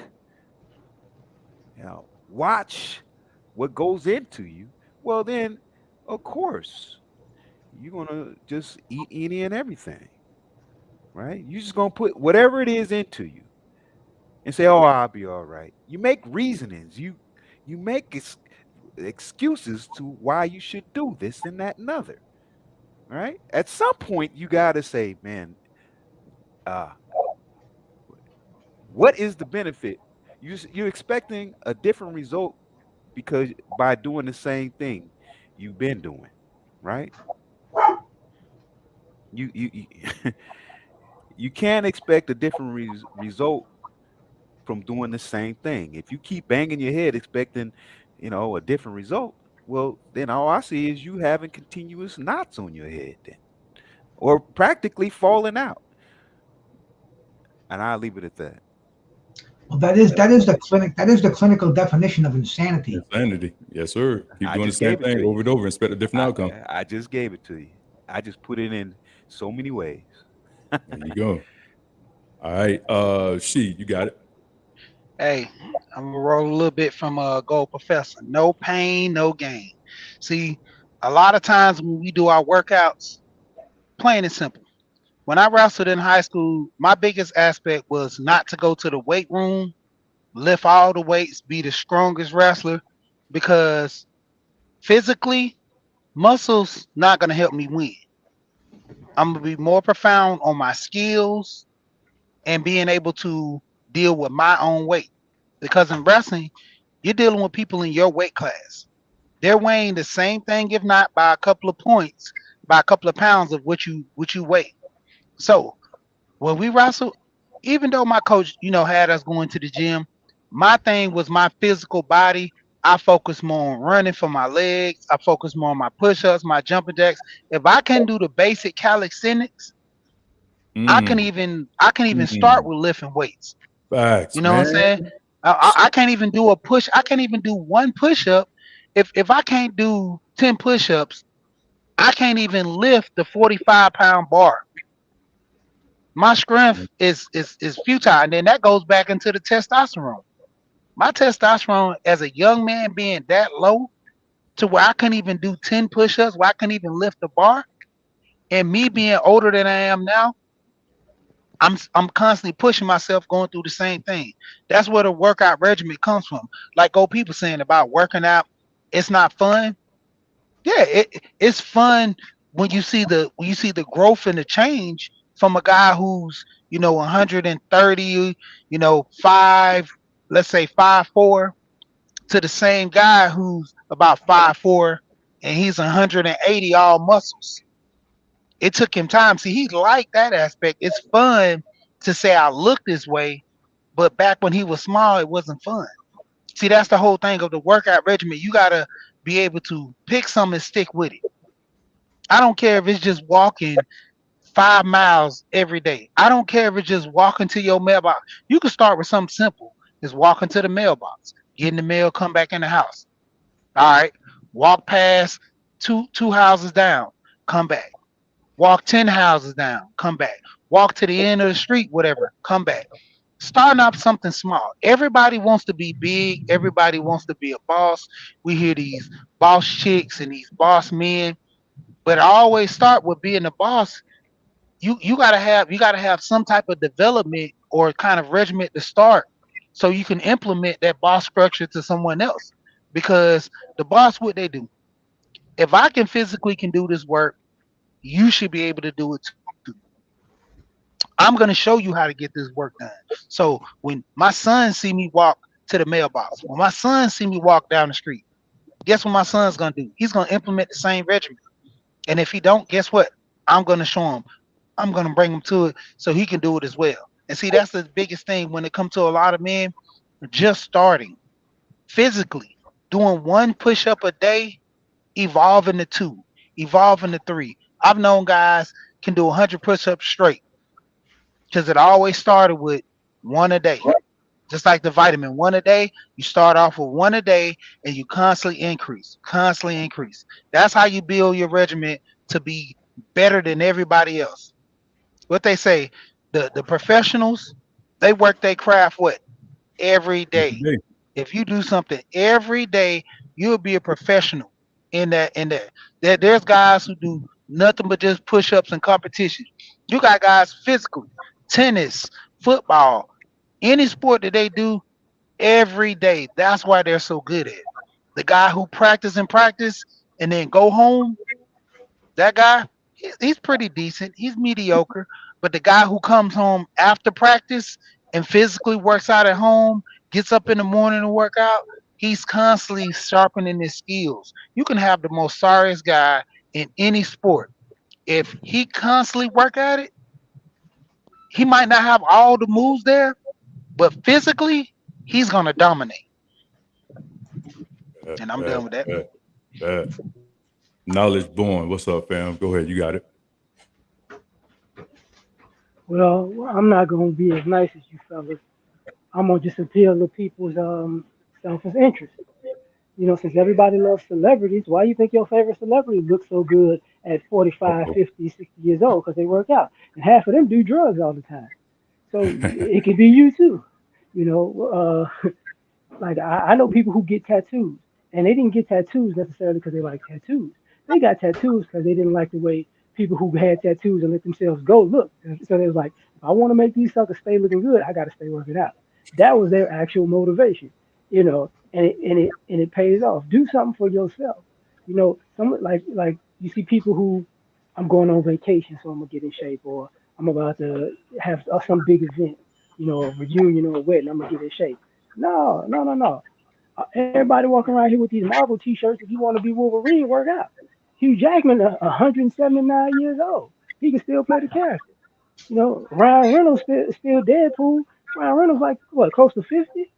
watch what goes into you, well then, of course, you're gonna just eat any and everything, right? You're just gonna put whatever it is into you and say, "Oh, I'll be all right." You make reasonings. You make excuses to why you should do this and that and other. Right? At some point, you gotta say, "Man, uh, what is the benefit?" You're expecting a different result because by doing the same thing you've been doing, right? You you can't expect a different result from doing the same thing. If you keep banging your head expecting, a different result, well, then all I see is you having continuous knots on your head then, or practically falling out. And I'll leave it at that. Well, that is the clinical definition of insanity. Insanity. Yes, sir. Keep I doing the just same gave it thing to you. over and over and expect a different outcome. I just gave it to you. I just put it in so many ways. There you go. All right. She, you got it. Hey, I'm gonna roll a little bit from Gold Professor. No pain, no gain. See, a lot of times when we do our workouts, plain and simple. When I wrestled in high school, my biggest aspect was not to go to the weight room, lift all the weights, be the strongest wrestler, because physically, muscles not gonna help me win. I'm gonna be more profound on my skills and being able to deal with my own weight. Because in wrestling, you're dealing with people in your weight class. They're weighing the same thing, if not by a couple of points, by a couple of pounds of what you weigh. So when we wrestled, even though my coach, had us going to the gym, my thing was my physical body. I focus more on running for my legs. I focus more on my push-ups, my jumping jacks. If I can do the basic calisthenics, I can Mm, even start mm. with lifting weights. You Facts, know what I'm man. saying? I can't even do a push. I can't even do one push-up. If I can't do 10 push-ups, I can't even lift the 45-pound bar. My strength is futile, and then that goes back into the testosterone. My testosterone as a young man being that low to where I couldn't even do 10 push-ups, where I couldn't even lift the bar, and me being older than I am now, I'm constantly pushing myself going through the same thing. That's where the workout regimen comes from. Like old people saying about working out, it's not fun. Yeah, it's fun when you see the growth and the change from a guy who's 130, five, let's say 5'4", to the same guy who's about 5'4", and he's 180 all muscles. It took him time. See, he liked that aspect. It's fun to say I look this way, but back when he was small, it wasn't fun. See, that's the whole thing of the workout regimen. You gotta be able to pick something and stick with it. I don't care if it's just walking 5 miles every day. I don't care if it's just walking to your mailbox. You can start with something simple. Just walking to the mailbox, getting the mail, come back in the house. All right. Walk past two houses down, come back. Walk 10 houses down, come back. Walk to the end of the street, whatever, come back. Starting off something small. Everybody wants to be big. Everybody wants to be a boss. We hear these boss chicks and these boss men, but I always start with being a boss. You gotta have some type of development or kind of regimen to start, so you can implement that boss structure to someone else. Because the boss, what they do, if I can do this work, you should be able to do it too. I'm gonna show you how to get this work done. So when my son see me walk to the mailbox, when my son see me walk down the street, guess what my son's gonna do? He's gonna implement the same regimen. And if he don't, guess what? I'm gonna show him. I'm gonna bring him to it so he can do it as well. And see, that's the biggest thing when it comes to a lot of men just starting physically, doing one push up a day, evolving to two, evolving to three. I've known guys can do 100 push ups straight because it always started with one a day. Just like the vitamin, one a day, you start off with one a day and you constantly increase, constantly increase. That's how you build your regimen to be better than everybody else. What they say, the professionals, they work their craft what? Every Every day. day. If you do something every day, you'll be a professional in that. There's guys who do nothing but just push-ups and competition. You got guys physically, tennis, football, any sport that they do every day. That's why they're so good at it. The guy who practice and practice and then go home, that guy, he's pretty decent. He's mediocre. But the guy who comes home after practice and physically works out at home, gets up in the morning to work out, he's constantly sharpening his skills. You can have the most sorriest guy in any sport. If he constantly work at it, he might not have all the moves there, but physically, he's gonna dominate. Uh, And I'm uh, done with that. uh. Knowledge born. What's up, fam? Go ahead. You got it. Well, I'm not gonna be as nice as you fellas. I'm gonna just appeal to people's selfish interest. Since everybody loves celebrities, why you think your favorite celebrity looks so good at 45, Uh-oh. 50, 60 years old? Because they work out. And half of them do drugs all the time. So it could be you too. You know, like I know people who get tattoos, and they didn't get tattoos necessarily because they like tattoos. They got tattoos because they didn't like the way people who had tattoos and let themselves go look. And so they was like, if I want to make these suckers stay looking good, I got to stay working out. That was their actual motivation, and it pays off. Do something for yourself. Some like you see people who I'm going on vacation, so I'm gonna get in shape, or I'm about to have some big event, a reunion or a wedding, I'm gonna get in shape. No, no, no, no. Everybody walking around here with these Marvel T-shirts. If you want to be Wolverine, work out. Hugh Jackman, 179 years old, he can still play the character. You know, Ryan Reynolds still Deadpool. Ryan Reynolds like what, close to 50.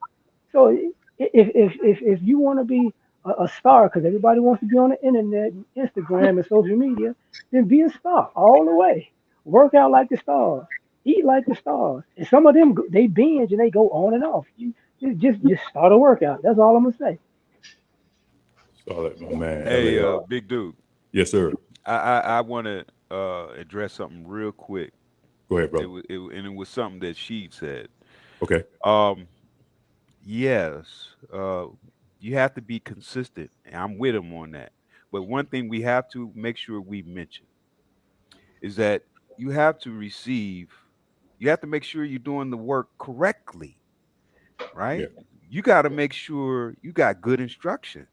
So if you want to be a star, because everybody wants to be on the internet, and Instagram, and social media, then be a star all the way. Work out like the stars, eat like the stars, and some of them they binge and they go on and off. You just start a workout. That's all I'm gonna say. Solid, my man. Hey, LAR. big dude. Yes, sir. I want to address something real quick. Go ahead, bro. And it was something that she said. Okay. Yes, you have to be consistent, and I'm with him on that. But one thing we have to make sure we mention is that you have to receive, you have to make sure you're doing the work correctly, right? Yeah. You got to make sure you got good instruction,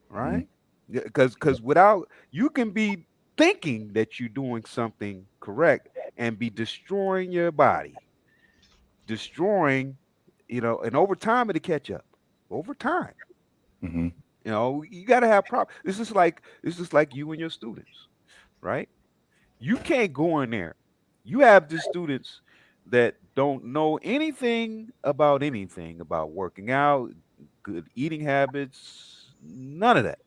right? Because without, you can be thinking that you're doing something correct and be destroying your body, destroying, and over time it'll catch up. Over time, Mm-hmm. you got to have This is like you and your students, right? You can't go in there. You have the students that don't know anything about working out, good eating habits, none of that.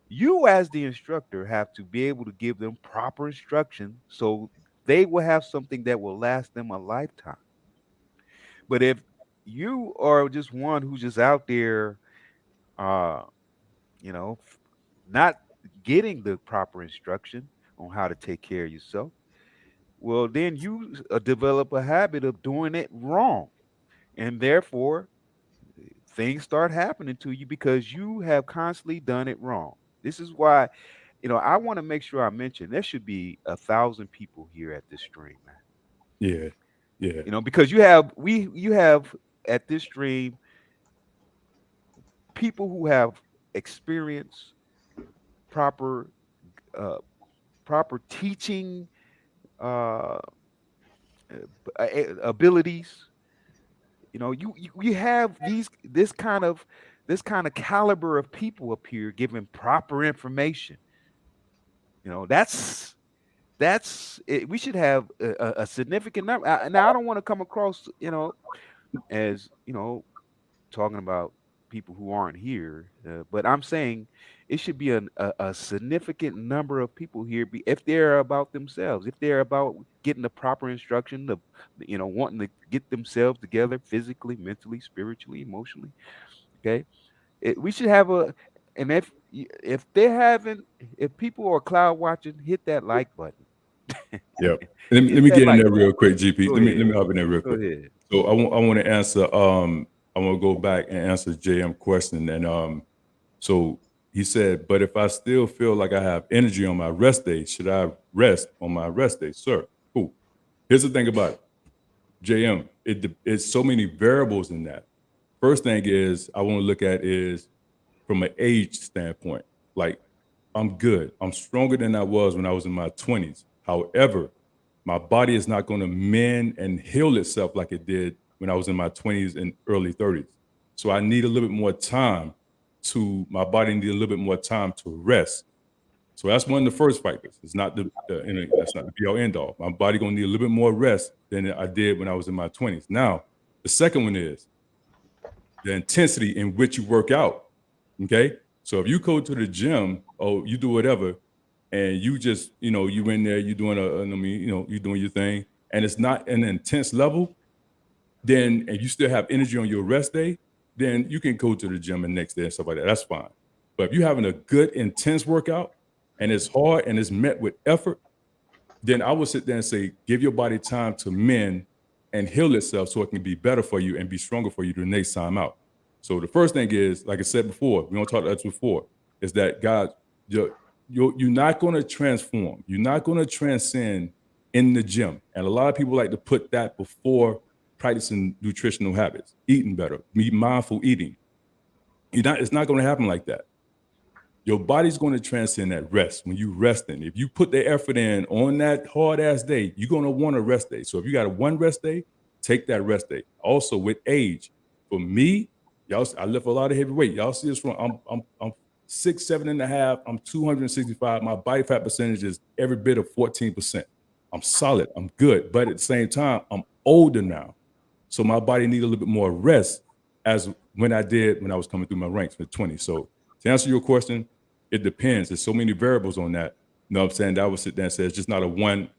You, as the instructor, have to be able to give them proper instruction so they will have something that will last them a lifetime. But if you are just one who's just out there, uh, not getting the proper instruction on how to take care of yourself, well, then you develop a habit of doing it wrong. And therefore, things start happening to you because you have constantly done it wrong. This is why, I want to make sure I mention there should be 1,000 people here at this stream, man. Yeah. Yeah. Because you have at this stream people who have experience, proper proper teaching uh, abilities. You have this kind of caliber of people up here giving proper information. That's it. We should have a significant number. Now, I don't want to come across, as talking about people who aren't here, but I'm saying it should be a significant number of people here. If they're about themselves, if they're about getting the proper instruction, wanting to get themselves together physically, mentally, spiritually, emotionally. Okay, we should have and if they haven't, if people are cloud watching, hit that like button. Yeah. Let Hit me that get in like there button. real quick, GP. Go Let me ahead. hop in there real Go quick. ahead. So I want to answer. I want to go back and answer JM question. And so he said, but if I still feel like I have energy on my rest day, should I rest on my rest day, sir? Cool. Here's the thing about it, JM. It's so many variables in that. First thing is I want to look at is from an age standpoint. Like, I'm good. I'm stronger than I was when I was in my 20s. However, my body is not going to mend and heal itself like it did when I was in my 20s and early 30s. So I need a little bit more time my body need a little bit more time to rest. So that's one of the first factors. It's not that's not the be all end all. My body gonna need a little bit more rest than I did when I was in my 20s. Now, the second one is the intensity in which you work out. Okay. So if you go to the gym or you do whatever, and you just, you in there, you doing you doing your thing, and it's not an intense level, then, and you still have energy on your rest day, then you can go to the gym the next day and stuff like that. That's fine. But if you're having a good, intense workout and it's hard and it's met with effort, then I would sit there and say, give your body time to mend and heal itself so it can be better for you and be stronger for you the next time out. So the first thing is, like I said before, we don't talk about that before, is that God, you're not going to transform. You're not going to transcend in the gym. And a lot of people like to put that before practicing nutritional habits, eating better, be mindful eating. It's not going to happen like that. Your body's going to transcend that rest when you resting. If you put the effort in on that hard ass day, you're going to want a rest day. So if you got a one rest day, take that rest day. Also with age, for me, y'all, I lift a lot of heavy weight. Y'all see this from I'm 6, 7.5. I'm 265. My body fat percentage is every bit of 14%. I'm solid. I'm good. But at the same time, I'm older now. So my body needs a little bit more rest as when I did when I was coming through my ranks in the 20s. So to answer your question, it depends. There's so many variables on that. You know what I'm saying? That I would sit there and say it's just not a one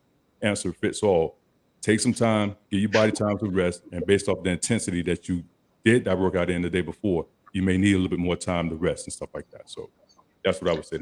answer fits all. Take some time, give your body time to rest, and based off the intensity that you did that workout in the day before, you may need a little bit more time to rest and stuff like that. So that's what I would say.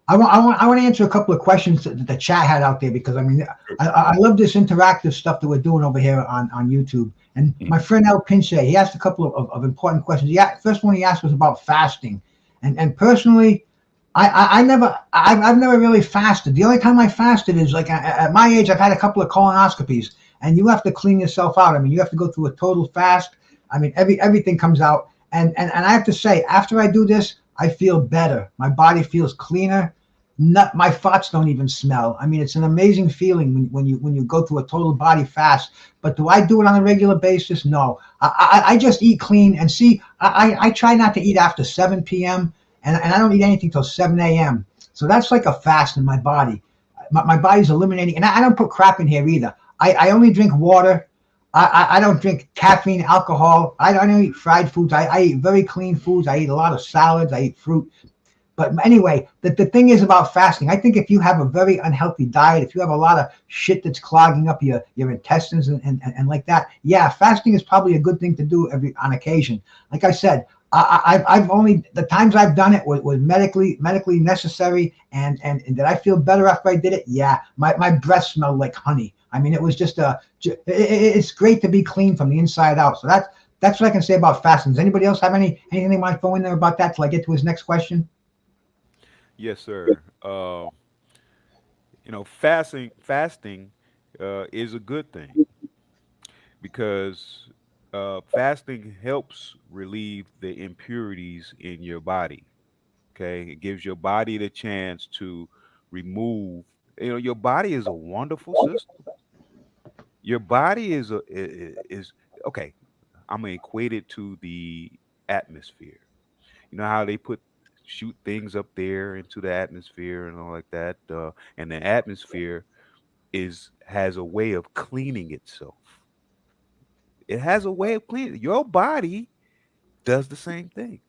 I want to answer a couple of questions that the chat had out there, because I mean, I love this interactive stuff that we're doing over here on YouTube. And my friend El Pinche, he asked a couple of important questions. First one he asked was about fasting, and personally, I've never really fasted. The only time I fasted is like at my age. I've had a couple of colonoscopies, and you have to clean yourself out. I mean, you have to go through a total fast. I mean, everything comes out, and I have to say, after I do this, I feel better. My body feels cleaner. My thoughts don't even smell. I mean, it's an amazing feeling when you go through a total body fast. But do I do it on a regular basis? No. I just eat clean. And see, I try not to eat after 7 p.m. and I don't eat anything till 7 a.m. So that's like a fast in my body. My body's eliminating, and I don't put crap in here either. I only drink water. I don't drink caffeine, alcohol. I don't eat fried foods. I eat very clean foods. I eat a lot of salads. I eat fruit. But anyway, the thing is about fasting. I think if you have a very unhealthy diet, if you have a lot of shit that's clogging up your intestines and like that, yeah, fasting is probably a good thing to do on occasion. Like I said, I've only, the times I've done it was medically necessary, and did I feel better after I did it? Yeah, my breath smelled like honey. I mean, it was just it's great to be clean from the inside out. So that's what I can say about fasting. Does anybody else have anything they want to throw in there about that till I get to his next question? Yes, sir. Fasting is a good thing because fasting helps relieve the impurities in your body. Okay, it gives your body the chance to remove. Your body is a wonderful system. Your body is okay. I'm gonna equate it to the atmosphere. You know how they shoot things up there into the atmosphere and all like that, and the atmosphere has a way of cleaning itself. It has a way of cleaning. Your body does the same thing.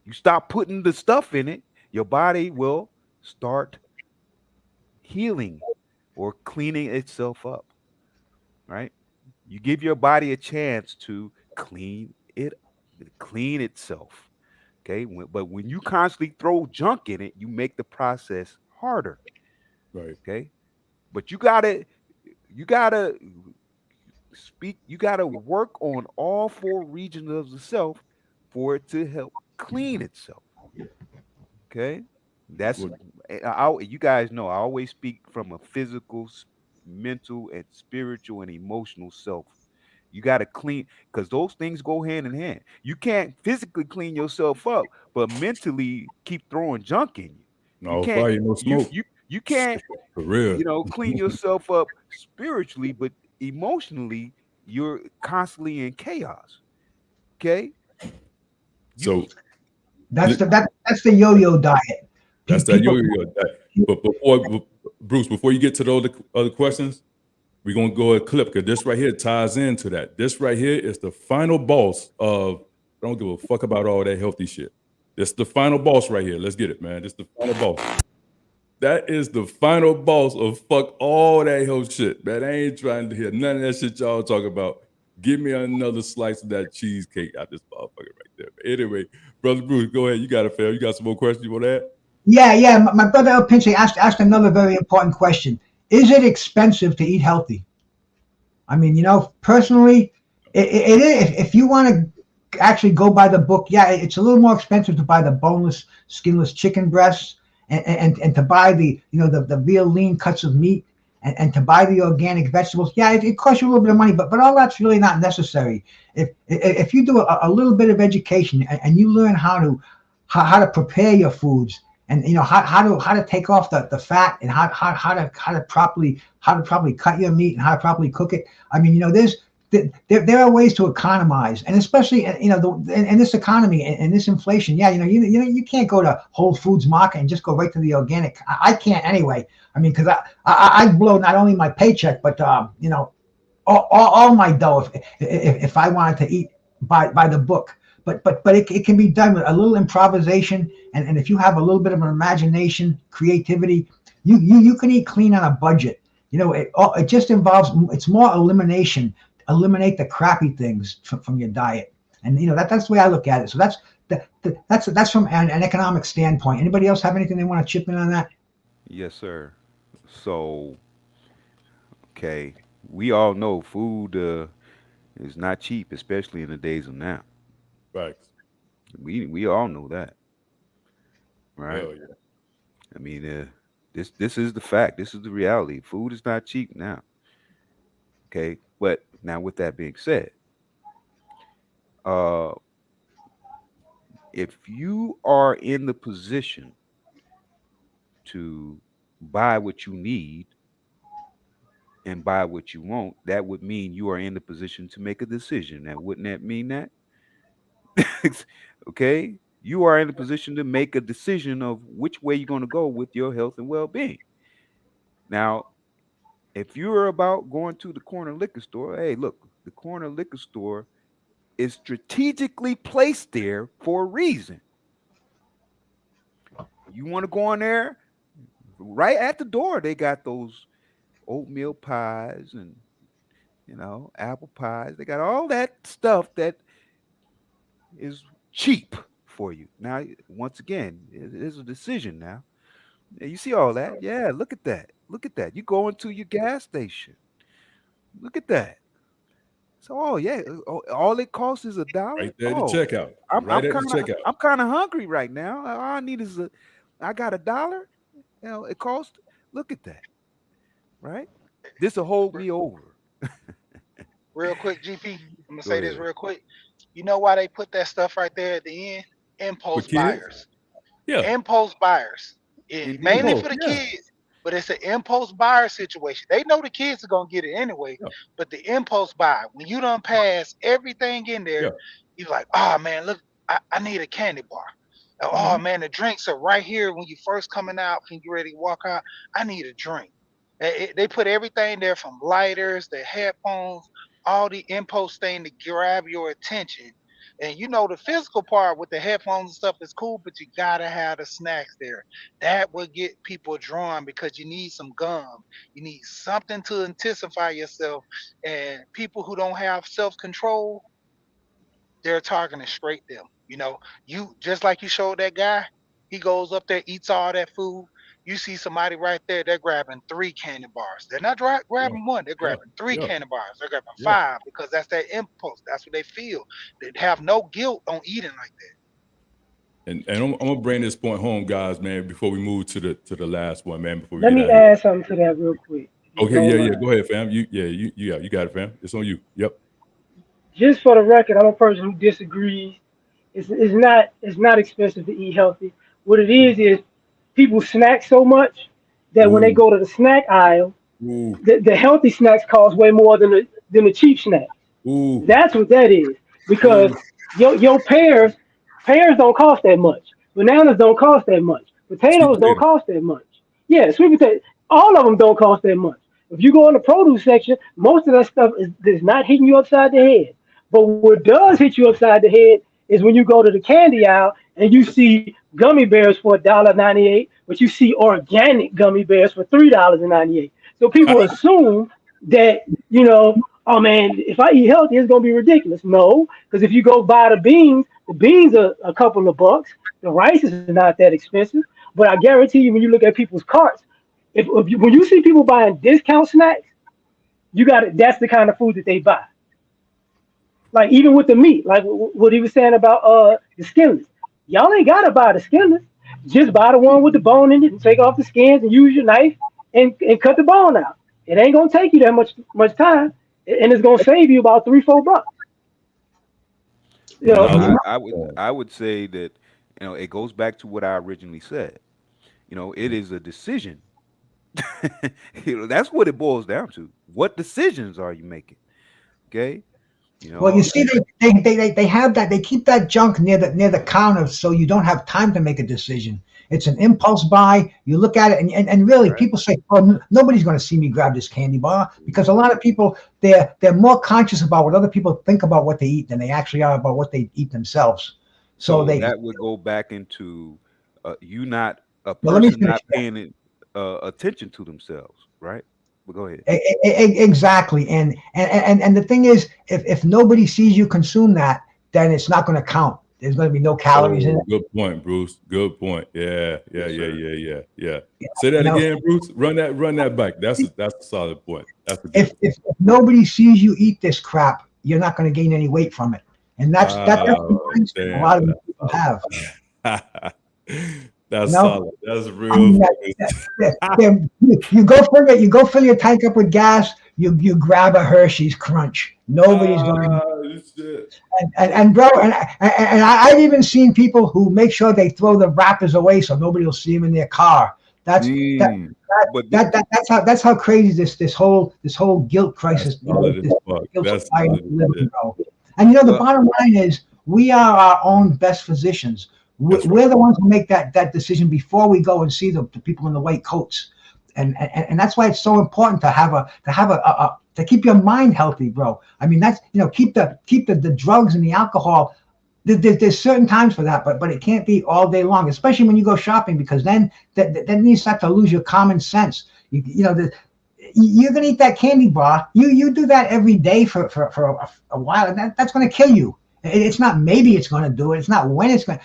You stop putting the stuff in it, your body will start healing or cleaning itself up. Right? You give your body a chance to clean itself. Okay, but when you constantly throw junk in it, you make the process harder. Right. Okay, but you gotta you gotta work on all four regions of the self for it to help clean itself. Okay, that's you guys know I always speak from a physical, mental, and spiritual and emotional self. You got to clean because those things go hand in hand. You can't physically clean yourself up, but mentally keep throwing junk in you. You No can't. fire, no smoke. You can't. For real. Clean yourself up spiritually, but emotionally you're constantly in chaos. Okay. So that's the yo-yo diet. That's that yo-yo diet. But before you get to the other questions, we're gonna go a clip because this right here ties into that. This right here is the final boss of I don't give a fuck about all that healthy shit. This the final boss right here. Let's get it, man. This the final boss. That is the final boss of fuck all that health shit, man. I ain't trying to hear none of that shit y'all talk about. Give me another slice of that cheesecake out this motherfucker right there. But anyway, Brother Bruce, go ahead. You got it, fam. You got some more questions you want to add? Yeah. My brother El Pinche asked another very important question. Is it expensive to eat healthy? I mean, personally, it is. If you want to actually go by the book, yeah, it's a little more expensive to buy the boneless, skinless chicken breasts and to buy the real lean cuts of meat and to buy the organic vegetables. Yeah, it costs you a little bit of money, but all that's really not necessary. If you do a little bit of education and you learn how to prepare your foods, and how to take off the fat, and how to properly cut your meat and how to properly cook it. I mean, there are ways to economize, and especially in this economy and this inflation. Yeah, you can't go to Whole Foods Market and just go right to the organic. I can't anyway. I mean, because I blow not only my paycheck, but all my dough if I wanted to eat by the book. But it can be done with a little improvisation, and if you have a little bit of an imagination, creativity, you can eat clean on a budget. It just involves, it's more elimination. Eliminate the crappy things from your diet, and that's the way I look at it. So that's from an economic standpoint. Anybody else have anything they want to chip in on that? Yes, sir. So, okay, we all know food is not cheap, especially in the days of now. Right. We all know that, right? Hell yeah. I mean, this is the fact. This is the reality. Food is not cheap now. Okay, but now with that being said, uh, if you are in the position to buy what you need and buy what you want, that would mean you are in the position to make a decision. Now, wouldn't that mean that? Okay, you are in a position to make a decision of which way you're going to go with your health and well-being. Now, if you're about going to the corner liquor store, hey, look, the corner liquor store is strategically placed there for a reason. You want to go in there, right at the door, they got those oatmeal pies and apple pies. They got all that stuff that is cheap for you. Now, once again, it is a decision now. Yeah, you see all that? Yeah, look at that. Look at that. You go into your gas station. Look at that. So, oh yeah, all it costs is $1. Right there at the Oh, checkout. I'm Right I'm at the kind of checkout. I'm kind of hungry right now. All I need is I got $1. It costs. Look at that, right? This will hold me over. Real quick, GP. I'm gonna Go say this ahead. real quick. You know why they put that stuff right there at the end? For Impulse kids? buyers. Yeah. Impulse buyers. Mainly Indeed. Impulse. for the Yeah. kids, but it's an impulse buyer situation. They know the kids are gonna get it anyway, Yeah. but the impulse buy, when you done pass everything in there, Yeah. you're like, oh man, look, I need a candy bar. Oh Hmm. man, the drinks are right here when you first coming out, when you ready to walk out. I need a drink. They put everything there from lighters, the headphones, all the impulse thing to grab your attention. And the physical part with the headphones and stuff is cool, but you gotta have the snacks there. That will get people drawn because you need some gum. You need something to intensify yourself. And people who don't have self control, they're targeting straight them. You just like you showed that guy, he goes up there, eats all that food. You see somebody right there, they're grabbing 3 candy bars. They're not Yeah. grabbing one, they're Yeah. grabbing three Yeah. candy bars. They're grabbing Yeah. five because that's their impulse. That's what they feel. They have no guilt on eating like that. And I'm gonna bring this point home, guys, man, before we move to the last one, man, before we Let get me out of here. add something to that real quick, if you Okay, don't yeah, yeah. mind. Go ahead, fam. You got it, fam. It's on you. Yep. Just for the record, I'm a person who disagrees. It's not expensive to eat healthy. What it is people snack so much that when they Ooh, go to the snack aisle, ooh, the healthy snacks cost way more than the cheap snacks. ooh, That's what that is. Because ooh. your pears don't cost that much. Bananas don't cost that much. Sweet Potatoes don't potato. cost that much. Yeah, sweet potato. All of them don't cost that much. If you go in the produce section, most of that stuff is not hitting you upside the head. But what does hit you upside the head is when you go to the candy aisle and you see gummy bears for $1.98, but you see organic gummy bears for $3.98. So people assume that, oh man, if I eat healthy, it's gonna be ridiculous. No, because if you go buy the beans are a couple of bucks. The rice is not that expensive. But I guarantee you, when you look at people's carts, when you see people buying discount snacks, you got it. That's the kind of food that they buy. Like even with the meat, like what he was saying about the skinless. Y'all ain't gotta buy the skinless. Just buy the one with the bone in it and take off the skins and use your knife and cut the bone out. It ain't gonna take you that much time, and it's gonna save you about 3-4 bucks. You And know, Well, I'll I, leave. I would I would say that it goes back to what I originally said. It is a decision. That's what it boils down to. What decisions are you making? Okay, you Well, you know, see, they have that. They keep that junk near the counter, so you don't have time to make a decision. It's an impulse buy. You look at it, and really, right? people say, "Oh, nobody's going to see me grab this candy bar," because a lot of people they're more conscious about what other people think about what they eat than they actually are about what they eat themselves. So So they that would go back into you not a well, let me person finish. not paying attention to themselves, right? But go ahead. Exactly, and the thing is, if nobody sees you consume that, then it's not going to count. There's going to be no calories in Oh, it. good point, Bruce. Good point. Yeah, yeah, Yes, yeah, sir. yeah. Say that You know, again, Bruce. Run that back. That's a solid point. That's a good if, one. if nobody sees you eat this crap, you're not going to gain any weight from it, and that's the Oh, mindset a damn, lot of these people that's have. solid. You That's know, solid. That's I real mean, focus. you go fill your tank up with gas. You grab a Hershey's Crunch. Nobody's going to. Shit. And bro, I've even seen people who make sure they throw the wrappers away so nobody will see them in their car. That's that. Mm, But That's how crazy this whole guilt that's crisis, solid as this fuck. guilt That's society solid we as live in, shit. bro. And the well, bottom line is we are our own best physicians. That's right. We're the ones who make that decision before we go and see the people in the white coats. And that's why it's so important to keep your mind healthy, bro. I mean, that's keep the drugs and the alcohol. There's certain times for that, but it can't be all day long, especially when you go shopping, because then you start to lose your common sense. You're gonna eat that candy bar. You do that every day for a while, and that's gonna kill you. It's not maybe it's gonna do it. It's not when it's gonna.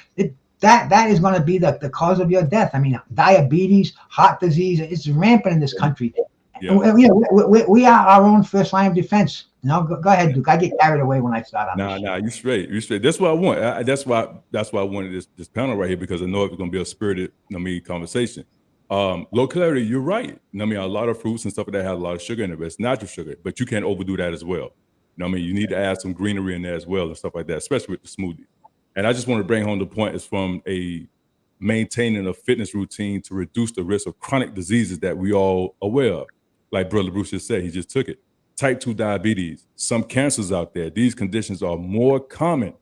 That is going to be the cause of your death. I mean, diabetes, heart disease, it's rampant in this country. Yeah. We are our own first line of defense. Go ahead, Duke. I get carried away when I start on this. Nah, you straight. You straight. That's what I want. That's why I wanted this panel right here, because I know it's gonna be a spirited, conversation. Low calorie, you're right. I mean, a lot of fruits and stuff like that have a lot of sugar in it, but it's natural sugar. But you can't overdo that as well. You need to add some greenery in there as well and stuff like that, especially with the smoothie. And I just want to bring home the point is from a maintaining a fitness routine to reduce the risk of chronic diseases that we all aware of. Like Brother Bruce just said, he just took it. Type 2 diabetes, some cancers out there. These conditions are more common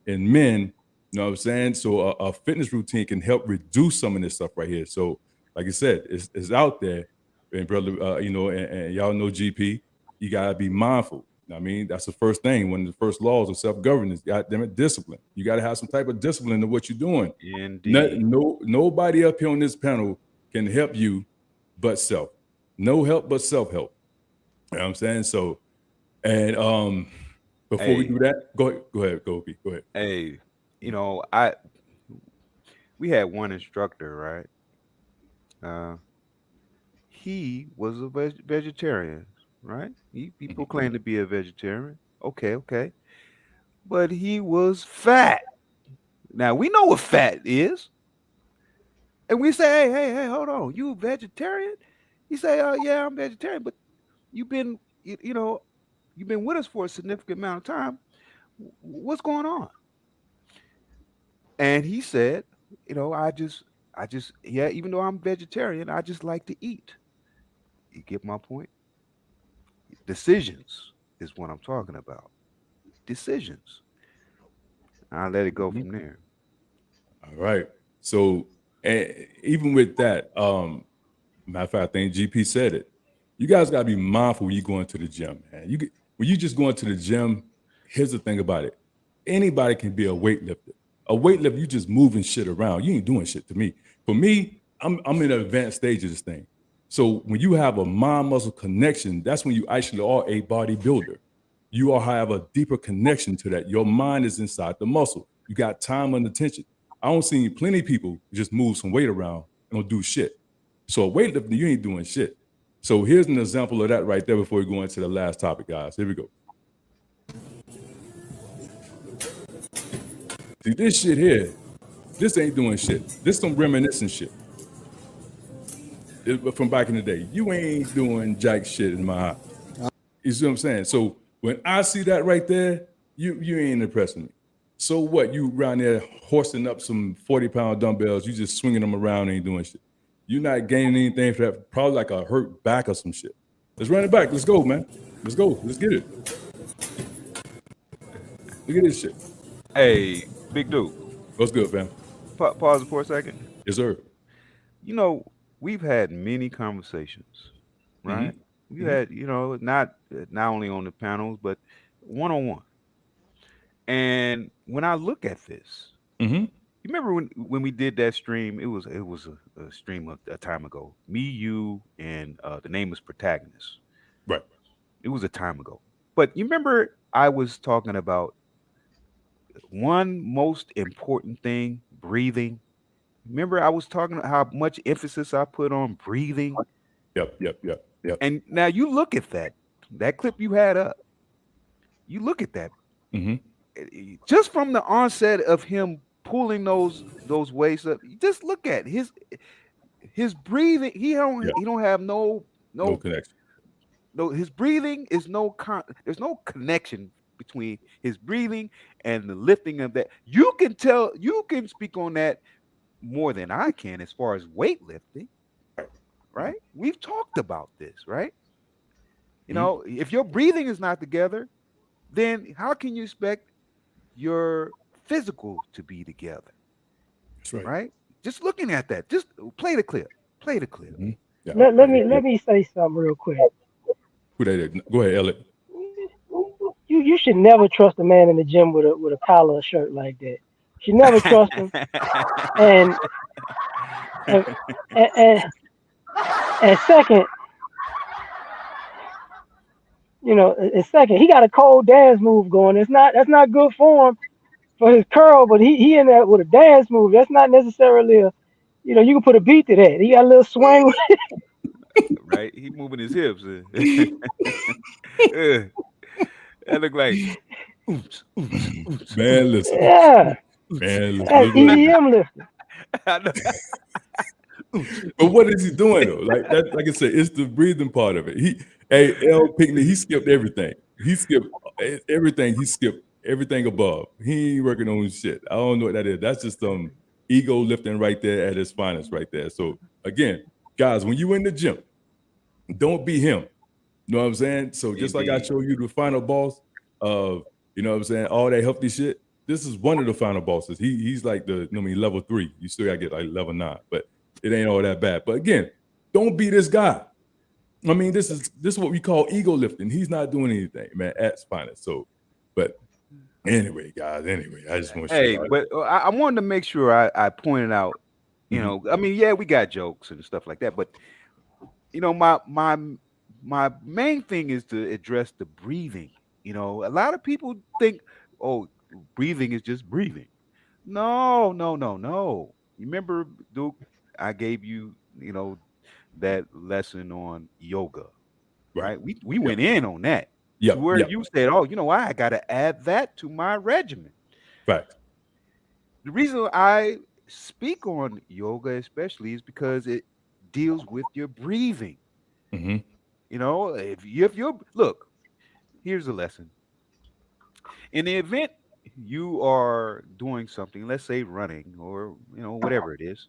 in men. You know what I'm saying? So a fitness routine can help reduce some of this stuff right here. So, like I said, it's out there. And brother, and y'all know GP, you gotta be mindful. I mean, that's the first thing. One of the first laws of self-governance, goddamn discipline. You got to have some type of discipline in what you're doing. indeed. Nobody up here on this panel can help you but self. No help but self-help. You know what I'm saying? So, and before we Hey, do that, go ahead, go ahead. hey, we had one instructor, right? He was a vegetarian, right? He proclaimed to be a vegetarian. Okay. But he was fat. Now we know what fat is. And we say, hey, hold on. You a vegetarian? He say, yeah, I'm vegetarian, but you've been, you've been with us for a significant amount of time. What's going on? And he said, yeah, even though I'm vegetarian, I just like to eat. You get my point? Decisions is what I'm talking about. Decisions. I'll let it go Mhm. from there. All right. So, and even with that, matter of fact, I think GP said it. You guys got to be mindful when you go into the gym, man. When you just go into the gym, here's the thing about it. Anybody can be a weightlifter. A weightlifter, you just moving shit around. You ain't doing shit to me. For me, I'm in an advanced stage of this thing. So when you have a mind-muscle connection, that's when you actually are a bodybuilder. You all have a deeper connection to that. Your mind is inside the muscle. You got time and attention. I don't see plenty of people just move some weight around and don't do shit. So a weightlifter, you ain't doing shit. So here's an example of that right there before we go into the last topic, guys. Here we go. See, this shit here, this ain't doing shit. This some reminiscent shit. From back in the day. You ain't doing jack shit in my eye. You see what I'm saying? So when I see that right there, you ain't impressing me. So what? You around there hoisting up some 40-pound dumbbells, you just swinging them around, ain't doing shit. You're not gaining anything for that. Probably like a hurt back or some shit. Let's run it back. Let's go, man. Let's go. Let's get it. Look at this shit. Hey, Big Dude, What's good, fam? pause it for a second. Yes, sir. You know, we've had many conversations, Mm-hmm. right? We've Mm-hmm. had, not only on the panels, but one on one. And when I look at this, Mm-hmm. you remember when we did that stream? It was a stream a time ago. Me, you, and the name was Protagonist. Right. It was a time ago. But you remember I was talking about one most important thing, breathing. Remember I was talking about how much emphasis I put on breathing. Yep. Yep. Yep. Yep. And now you look at that clip you had up. You look at that Mm-hmm. just from the onset of him pulling those weights up. You just look at his breathing. Yeah. He don't have No no connection. no. His breathing is there's no connection between his breathing and the lifting of that. You can tell. You can speak on that more than I can as far as weightlifting. Right? We've talked about this, right? Mm-hmm. If your breathing is not together, then how can you expect your physical to be together? That's right. Right? Just looking at that, just play the clip. Play the clip. Mm-hmm. Yeah. Let me say something real quick. Who that is? Go ahead, Elliot. You should never trust a man in the gym with a collar shirt like that. You should never trust him. And and and, and, and second, and second, he got a cold dance move going. That's not good for him for his curl, but he in there with a dance move. That's not necessarily you can put a beat to that. He got a little swing. Right? He moving his hips. Yeah. That look like oops, oops, oops, Man, listen. Yeah, Man, listen. that's EDM lifting. I know. Oops, But what is he doing though? Like that, like I said, it's the breathing part of it. Hey, L. Pinkney, he skipped everything. He skipped everything. He skipped everything above. He ain't working on shit. I don't know what that is. That's just ego lifting right there at his finest, right there. So again, guys, when you in the gym, don't be him. You know what I'm saying? So just like I Indeed. showed you the final boss of, you know what I'm saying, all that healthy shit. This is one of the final bosses. He's like level 3. You still gotta get like level 9, but it ain't all that bad. But again, don't be this guy. I mean, this is what we call ego lifting. He's not doing anything, man, at finest. So, but anyway, guys, I just want to show Hey, you. but I wanted to make sure I pointed out, I mean, yeah, we got jokes and stuff like that, but my main thing is to address the breathing. A lot of people think, oh, breathing is just breathing. No, no, no, no. You remember, Duke, I gave you, that lesson on yoga, right? We Yep. went in on that to Yep. where Yep. you said, oh, you know what? I got to add that to my regimen. Fact. The reason I speak on yoga, especially, is because it deals with your breathing. Mm-hmm. If you're look, here's a lesson. In the event you are doing something, let's say running or whatever it is,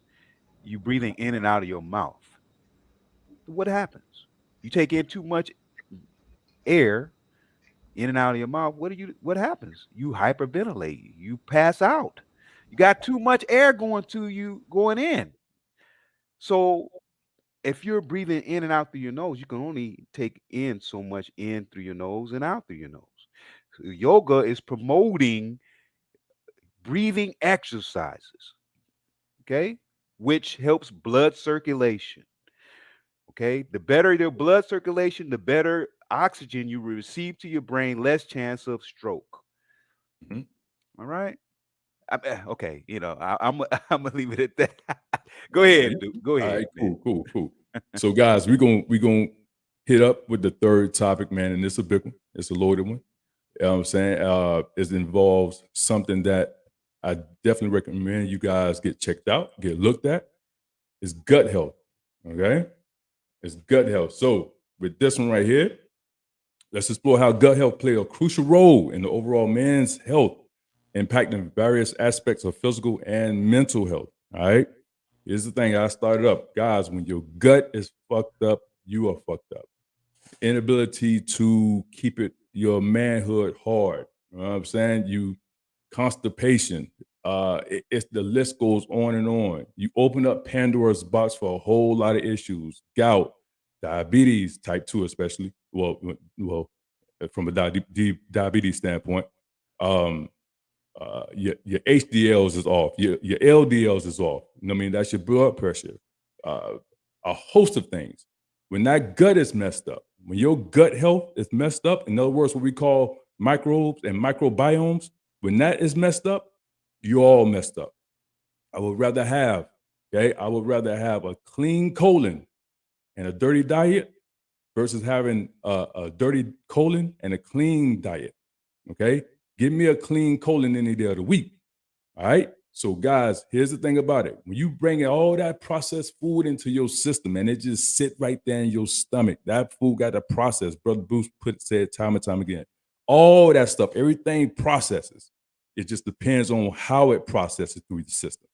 you breathing in and out of your mouth. What happens? You take in too much air in and out of your mouth. What happens? You hyperventilate. You pass out. You got too much air going in. So if you're breathing in and out through your nose, you can only take in so much in through your nose and out through your nose. So yoga is promoting breathing exercises, okay, which helps blood circulation. Okay, the better your blood circulation, the better oxygen you receive to your brain, less chance of stroke. Mm-hmm. All right. Okay, I'm I'm gonna leave it at that. Go ahead, dude. Go All ahead, right, man. cool. So, guys, we're gonna hit up with the third topic, man, and it's a big one. It's a loaded one. You know what I'm saying? It involves something that I definitely recommend you guys get checked out, get looked at. It's gut health. Okay? It's gut health. So, with this one right here, let's explore how gut health play a crucial role in the overall man's health, impacting various aspects of physical and mental health. All right. Here's the thing I started up. Guys, when your gut is fucked up, you are fucked up. Inability to keep your manhood hard. You know what I'm saying? You constipation. It's the list goes on and on. You open up Pandora's box for a whole lot of issues: gout, diabetes, type 2 especially. Well, from a diabetes standpoint, um, your HDLs is off, your LDLs is off. You know what I mean? That's your blood pressure. Uh, a host of things. When that gut is messed up, when your gut health is messed up, in other words, what we call microbes and microbiomes, when that is messed up, you all messed up. I would rather have, I would rather have a clean colon and a dirty diet versus having a dirty colon and a clean diet. Okay, give me a clean colon any day of the week. All right. So, guys, here's the thing about it. When you bring all that processed food into your system and it just sit right there in your stomach, that food got to process. Brother Bruce said time and time again. All that stuff, everything processes. It just depends on how it processes through the system.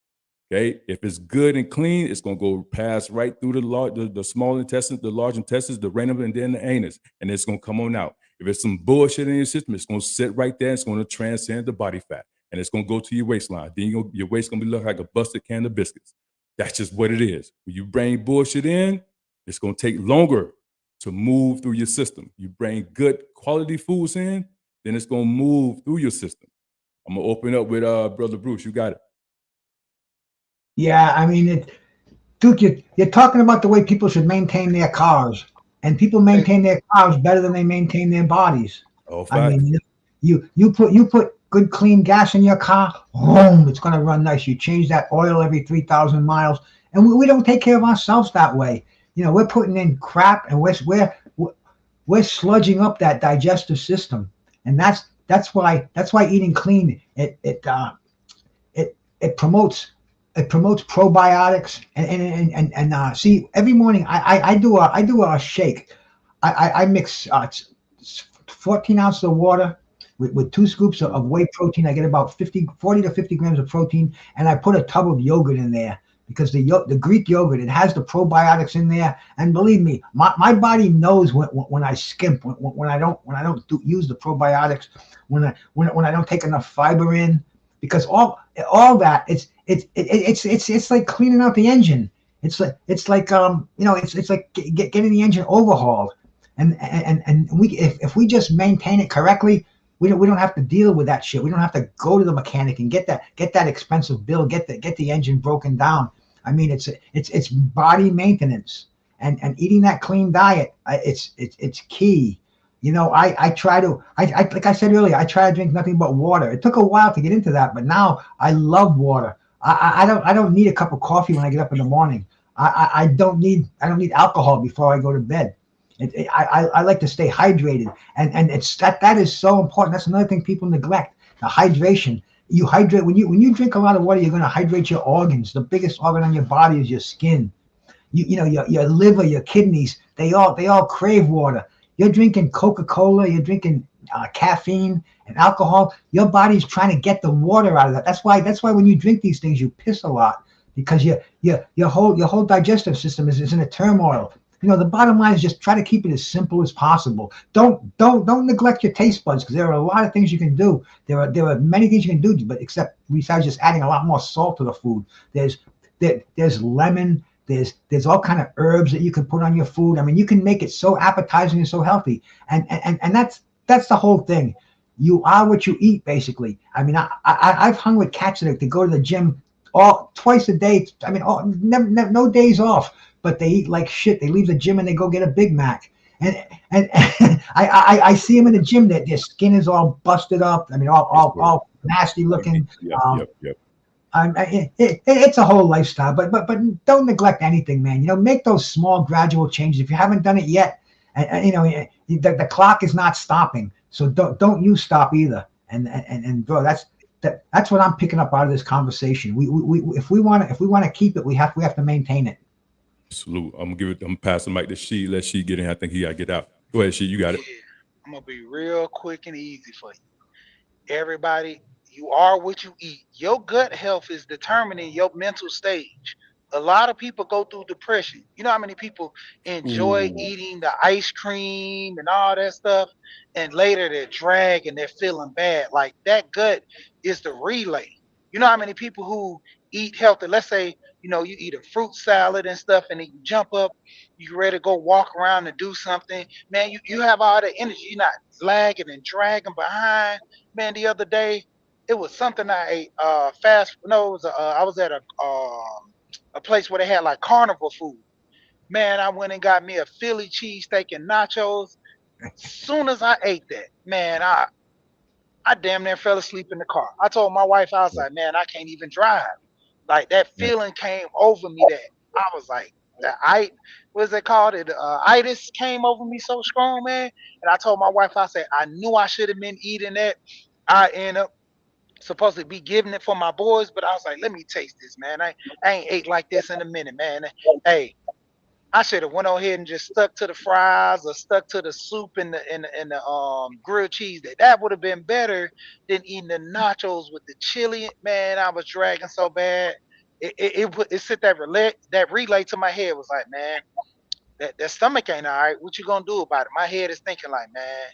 Okay, if it's good and clean, it's gonna go pass right through the small intestines, the large intestines, the renum, and then the anus, and it's gonna come on out. If it's some bullshit in your system, it's gonna sit right there. It's gonna transcend the body fat, and it's gonna go to your waistline. Then your waist gonna be look like a busted can of biscuits. That's just what it is. When you bring bullshit in, it's gonna take longer to move through your system. You bring good quality foods in, then it's gonna move through your system. I'm gonna open up with Brother Bruce. You got it. Yeah, I mean, Duke, you're talking about the way people should maintain their cars, and people maintain their cars better than they maintain their bodies. Oh, I fact. mean, you put good clean gas in your car, boom, it's going to run nice. You change that oil every 3,000 miles, and we don't take care of ourselves that way. We're putting in crap, and we're sludging up that digestive system, and that's why eating clean it promotes probiotics and see every morning I do a shake. I mix 14 ounces of water with 2 scoops of whey protein. I get about 40 to 50 grams of protein, and I put a tub of yogurt in there because the Greek yogurt, it has the probiotics in there. And believe me, my body knows when I skimp, when I don't use the probiotics, when I don't take enough fiber in, because all that it's like cleaning out the engine. It's like it's like getting the engine overhauled. And if we just maintain it correctly, we don't have to deal with that shit. We don't have to go to the mechanic and get that expensive bill, get the engine broken down. I mean, it's body maintenance, and eating that clean diet, it's key. I try to, like I said earlier, I try to drink nothing but water. It took a while to get into that, but now I love water. I don't need a cup of coffee when I get up in the morning. I don't need alcohol before I go to bed. I like to stay hydrated, and it's that is so important. That's another thing people neglect: the hydration. You hydrate when you drink a lot of water. You're going to hydrate your organs. The biggest organ on your body is your skin. Your liver, your kidneys. They all crave water. You're drinking Coca-Cola. You're drinking caffeine and alcohol. Your body's trying to get the water out of that. That's why when you drink these things, you piss a lot, because your whole digestive system is in a turmoil. The bottom line is just try to keep it as simple as possible. Don't neglect your taste buds, because there are a lot of things you can do. There are many things you can do, but except besides just adding a lot more salt to the food. There's lemon. There's all kind of herbs that you can put on your food. I mean, you can make it so appetizing and so healthy. And that's the whole thing. You are what you eat, basically. I mean, I've hung with cats that go to the gym twice a day. I mean, never, no days off, but they eat like shit. They leave the gym and they go get a Big Mac. And I see them in the gym that their skin is all busted up. I mean, all nasty looking. Yep. It's a whole lifestyle, but don't neglect anything, man. Make those small, gradual changes. If you haven't done it yet, the clock is not stopping, so don't you stop either. And bro, that's what I'm picking up out of this conversation. If we want to keep it, we have to maintain it. Salute. I'm gonna pass the mic to She. Let She get in. I think he gotta get out. Go ahead, She. You got it. I'm gonna be real quick and easy for you. Everybody, you are what you eat. Your gut health is determining your mental stage. a lot of people go through depression. You know how many people enjoy Ooh. eating the ice cream and all that stuff, and later they're dragged and they're feeling bad. Like that gut is the relay. You know how many people who eat healthy, let's say, you eat a fruit salad and stuff, and then you jump up, you ready to go walk around and do something. Man, you have all the energy. You're not lagging and dragging behind. Man, the other day, it was something I ate. Fast. No, it was. I was at a place where they had like carnival food. Man, I went and got me a Philly cheesesteak and nachos. Soon as I ate that, man, I damn near fell asleep in the car. I told my wife, I was Yeah. like, man, I can't even drive. Like that Yeah. feeling came over me that I was like, what's it called? Itis came over me so strong, man. And I told my wife, I said, I knew I should have been eating that. I end up supposed to be giving it for my boys, but I was like, let me taste this, man. I ain't ate like this in a minute, man. Hey, I should have went on ahead and just stuck to the fries or stuck to the soup and the grilled cheese. That would have been better than eating the nachos with the chili. Man, I was dragging so bad. It sit that relay to my head was like, man, that stomach ain't all right. What you gonna do about it? My head is thinking like, man,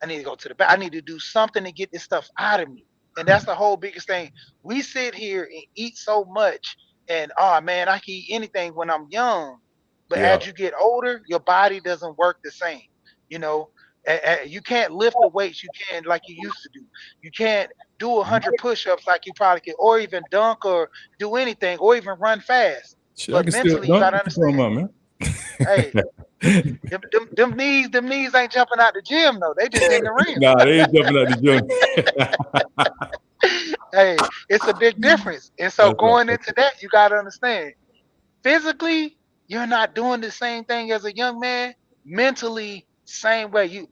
I need to go to the back. I need to do something to get this stuff out of me. And that's the whole biggest thing. We sit here and eat so much, and oh man, I can eat anything when I'm young. But Yeah. as you get older, your body doesn't work the same. You know, you can't lift the weights you can like you used to do. You can't do 100 push-ups like you probably could, or even dunk or do anything, or even run fast. Shit, I But can still mentally, you dunk. gotta What you talking understand. about, man? Hey, them knees ain't jumping out the gym though. They just in the ring. Nah, they ain't jumping out the gym. Hey, it's a big difference. And so That's right. going into that, you gotta understand. Physically, you're not doing the same thing as a young man. Mentally, same way. You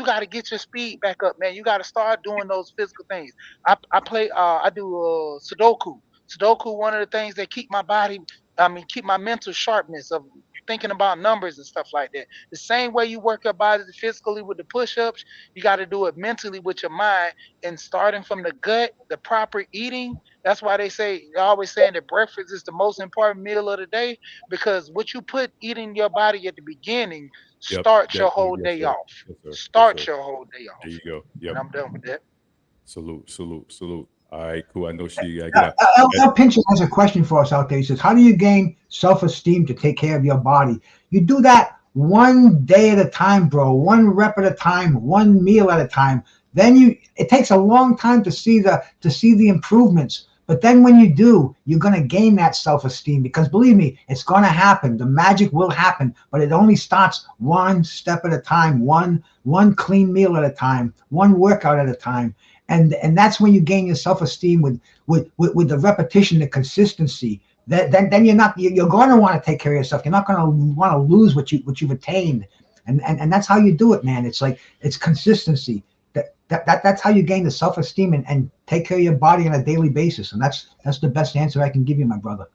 gotta get your speed back up, man. You gotta start doing those physical things. I do Sudoku. Sudoku, one of the things that keep my mental sharpness of thinking about numbers and stuff like that. The same way you work your body physically with the push-ups, you got to do it mentally with your mind, and starting from the gut, the proper eating. That's why they're always saying that breakfast is the most important meal of the day, because what you put eating your body at the beginning Yep. starts That, your whole yes, day sir. off. Yes, sir. Yes, Starts sir. your whole day There off. you go. And Yep. I'm done with that. Salute, salute, salute. All right, cool. I know she gotta get out. El Pincho has a question for us out there. He says, how do you gain self-esteem to take care of your body? You do that one day at a time, bro, one rep at a time, one meal at a time. Then it takes a long time to see the improvements. But then when you do, you're gonna gain that self-esteem, because believe me, it's gonna happen. The magic will happen, but it only starts one step at a time, one clean meal at a time, one workout at a time. And that's when you gain your self-esteem with the repetition, the consistency. Then you're going to want to take care of yourself. You're not going to want to lose what you've attained, and that's how you do it, man. It's like it's consistency. That's how you gain the self-esteem and take care of your body on a daily basis. And that's the best answer I can give you, my brother.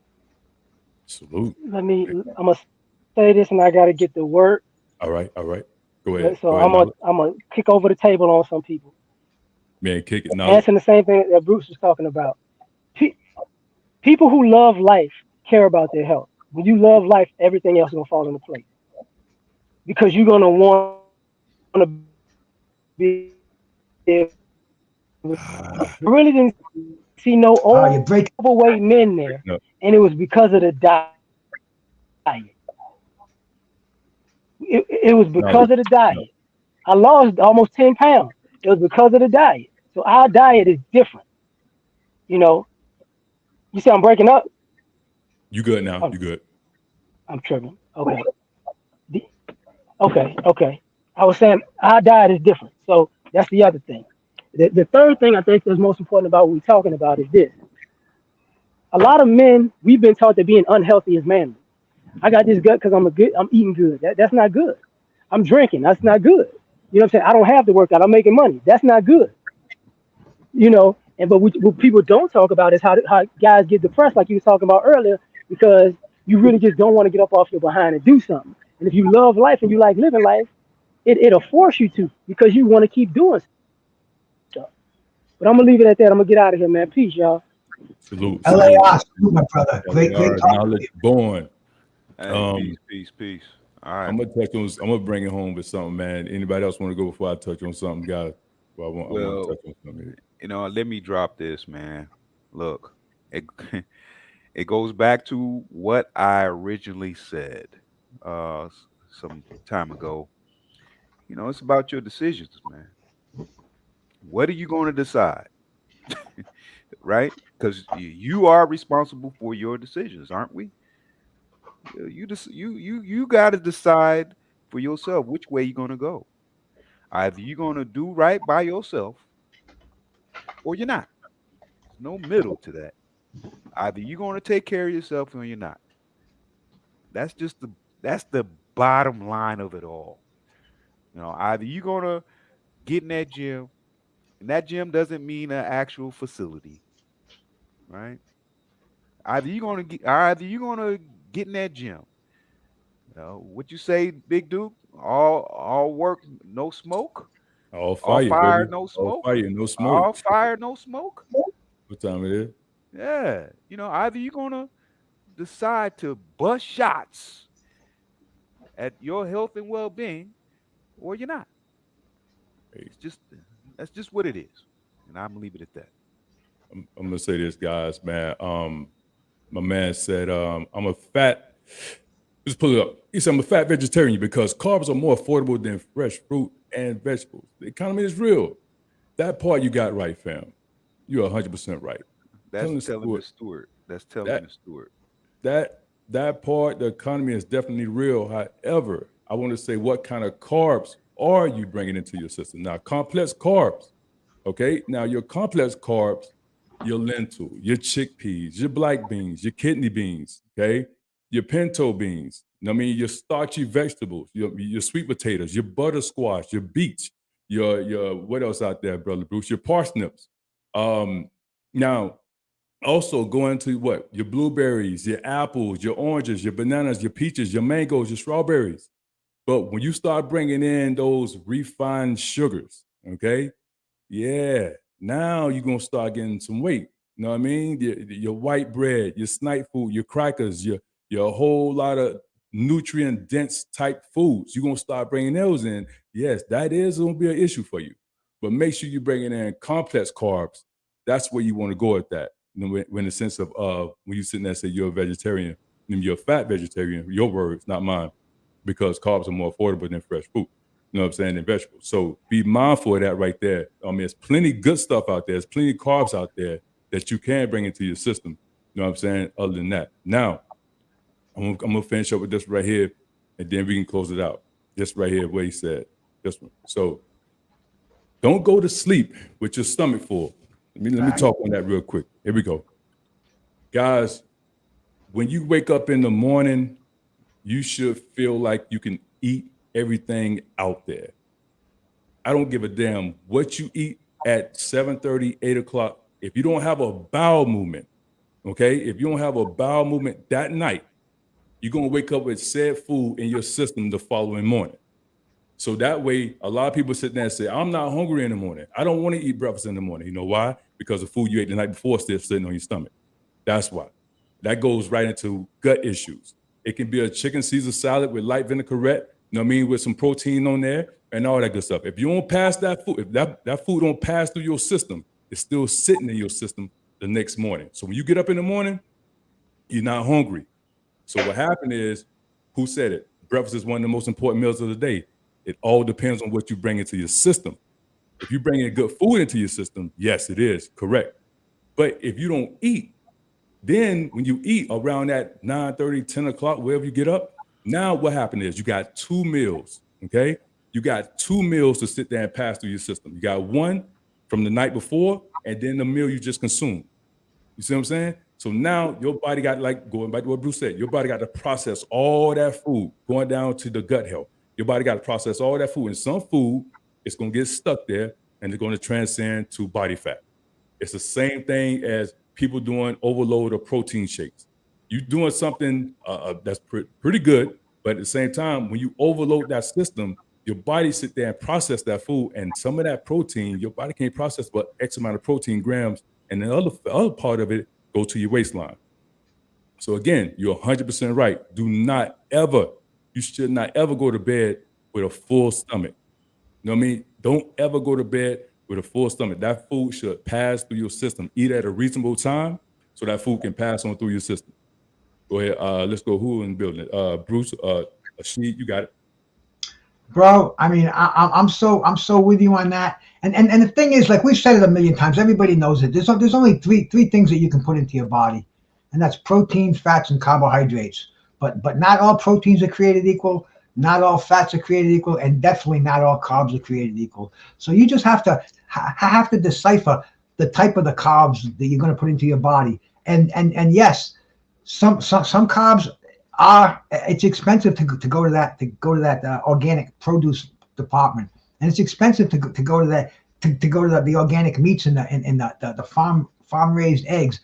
Salute. I'm gonna say this, and I gotta get to work. All right, all right. Go ahead. So Go ahead, Knowledge. I'm gonna kick over the table on some people. Man, kick it. Knowledge. Answering the same thing that Bruce was talking about. People who love life care about their health. When you love life, everything else is gonna fall into place, because you're gonna want to be I really didn't see no You break. overweight men there, No. and it was because of the diet. It was because of the diet. I lost almost 10 pounds. It was because of the diet. So our diet is different. You know, you see I'm breaking up? You good now. Oh, You good. I'm tripping. Okay. Okay. I was saying our diet is different. So that's the other thing. The third thing I think that's most important about what we're talking about is this. A lot of men, we've been taught that being unhealthy is manly. I got this gut because I'm eating good. That's not good. I'm drinking. That's not good. You know what I'm saying? I don't have to work out. I'm making money. That's not good. You know, but what people don't talk about is how guys get depressed, like you was talking about earlier, because you really just don't want to get up off your behind and do something. And if you love life and you like living life, it'll force you to, because you want to keep doing stuff. But I'm gonna leave it at that. I'm gonna get out of here, man. Peace, y'all. Salute, salute. LAR, salute, my brother. Great LAR, talking to knowledge you. born. Hey, peace. All right. I'm gonna bring it home with something, man. Anybody else want to go before I touch on something, guys? Well, I want to Well, touch on something. let me drop this, man. Look, it it goes back to what I originally said some time ago. It's about your decisions, man. What are you going to decide, right? Because you are responsible for your decisions, aren't we? You got to decide for yourself which way you're going to go. Either you're going to do right by yourself or you're not. There's no middle to that. Either you're going to take care of yourself or you're not. That's just the bottom line of it all. Either you're going to get in that gym, and that gym doesn't mean an actual facility, right? Either you're going to get in that gym. What you say, Big Duke? All work, no smoke. All All fire, fire, baby. no All smoke. fire, no smoke. All fire, no smoke. What time it is? Yeah. Either you're gonna decide to bust shots at your health and well-being, or you're not. Hey, That's just what it is. And I'm gonna leave it at that. I'm gonna say this, guys, man. My man said, I'm a fat. Just pull it up. He said, I'm a fat vegetarian because carbs are more affordable than fresh fruit and vegetables. The economy is real. That part you got right, fam. You're 100% right. That's telling the steward. That part, the economy is definitely real. However, I want to say, what kind of carbs are you bringing into your system? Now, complex carbs, okay? Now, your complex carbs, your lentil, your chickpeas, your black beans, your kidney beans, okay? Your pinto beans, your starchy vegetables, your sweet potatoes, your butter squash, your beets, your what else out there, brother Bruce? Your parsnips. Now, also go into what? Your blueberries, your apples, your oranges, your bananas, your peaches, your mangoes, your strawberries. But when you start bringing in those refined sugars, okay, yeah, now you're gonna start getting some weight. You know what I mean? Your white bread, your snipe food, your crackers, your whole lot of nutrient dense type foods. You're gonna start bringing those in. Yes, that is gonna be an issue for you. But make sure you're bringing in complex carbs. That's where you want to go at that. When the sense of when you sitting there and say you're a vegetarian, and you're a fat vegetarian, your words, not mine, because carbs are more affordable than fresh fruit. You know what I'm saying, and vegetables. So be mindful of that right there. There's plenty good stuff out there. There's plenty of carbs out there that you can bring into your system. You know what I'm saying? Other than that. Now, I'm gonna finish up with this right here, and then we can close it out. This right here, what he said. This one. So don't go to sleep with your stomach full. Let me talk on that real quick. Here we go. Guys, when you wake up in the morning, you should feel like you can eat everything out there. I don't give a damn what you eat at 7:30, 8 o'clock. If you don't have a bowel movement, okay? If you don't have a bowel movement that night, you're gonna wake up with said food in your system the following morning. So that way, a lot of people sit there and say, I'm not hungry in the morning. I don't want to eat breakfast in the morning. You know why? Because the food you ate the night before is still sitting on your stomach. That's why. That goes right into gut issues. It can be a chicken Caesar salad with light vinaigrette, with some protein on there and all that good stuff. If you don't pass that food, if that food don't pass through your system, it's still sitting in your system the next morning. So when you get up in the morning, you're not hungry. So what happened is, who said it? Breakfast is one of the most important meals of the day. It all depends on what you bring into your system. If you bring in good food into your system, yes, it is correct. But if you don't eat, then when you eat around that 9:30, 10 o'clock, wherever you get up, now what happened is you got 2 meals, okay? You got 2 meals to sit there and pass through your system. You got one from the night before, and then the meal you just consumed. You see what I'm saying? So now your body got, like, going back to what Bruce said, your body got to process all that food going down to the gut health. Your body got to process all that food. And some food is going to get stuck there and it's going to transcend to body fat. It's the same thing as people doing overload of protein shakes. You're doing something that's pretty good, but at the same time, when you overload that system, your body sit there and process that food, and some of that protein, your body can't process but X amount of protein grams and the other part of it go to your waistline. So again, you're 100% right. Do not ever, you should not ever go to bed with a full stomach. You know what I mean? Don't ever go to bed with a full stomach. That food should pass through your system. Eat at a reasonable time so that food can pass on through your system. Go ahead. Let's go. Who in the building? Bruce, Sheed, you got it. Bro, I mean, I'm so with you on that. And the thing is, like we've said it a million times, everybody knows it. There's only three things that you can put into your body, and that's protein, fats, and carbohydrates. But not all proteins are created equal. Not all fats are created equal, and definitely not all carbs are created equal. So you just have to decipher the type of the carbs that you're going to put into your body. And yes, some carbs are, it's expensive to go to that organic produce department, and it's expensive to go to that to go to the organic meats and the farm raised eggs,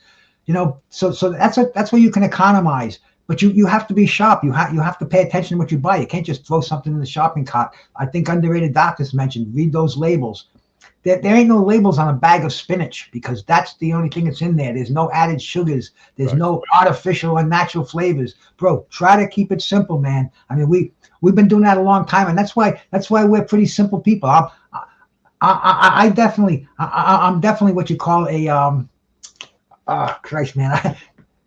so that's where you can economize. But you have to be sharp. You have to pay attention to what you buy. You can't just throw something in the shopping cart. I think underrated doctors mentioned, read those labels. There ain't no labels on a bag of spinach, because that's the only thing that's in there. There's no added sugars. There's Right. no artificial and natural flavors. Bro, try to keep it simple, man. I mean, we've been doing that a long time, and that's why we're pretty simple people. I'm definitely what you call a Christ, man.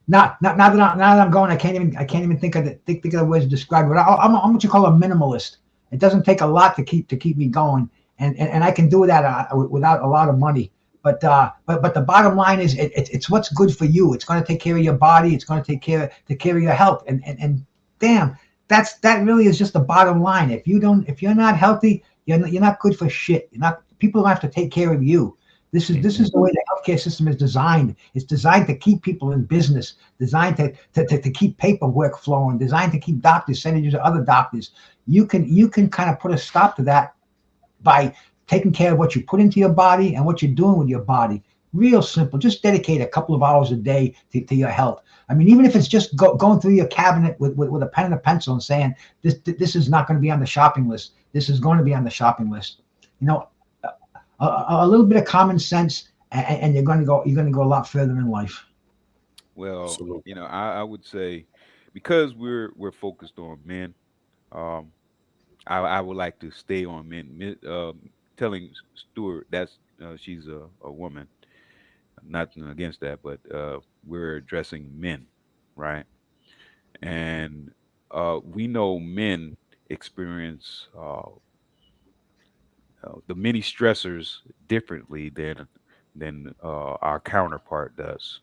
Now that I'm going, I can't even think of the words to describe it. But I'm what you call a minimalist. It doesn't take a lot to keep me going, and I can do that without a lot of money. But the bottom line is, it's what's good for you. It's going to take care of your body. It's going to take care of your health. And damn, that really is just the bottom line. If you're not healthy, you're not good for shit. You're not. People have to take care of you. This is the way the healthcare system is designed. It's designed to keep people in business, designed to keep paperwork flowing, designed to keep doctors sending you to other doctors. You can kind of put a stop to that by taking care of what you put into your body and what you're doing with your body. Real simple. Just dedicate a couple of hours a day to your health. I mean, even if it's just going through your cabinet with a pen and a pencil and saying, this is not going to be on the shopping list. This is going to be on the shopping list. You know, a little bit of common sense, and you're going to go a lot further in life. Well, Absolutely. I would say, because we're focused on men, um, I would like to stay on men. Telling Stuart, that's she's a woman, nothing against that, but we're addressing men, right? And we know men experience the many stressors differently than our counterpart does.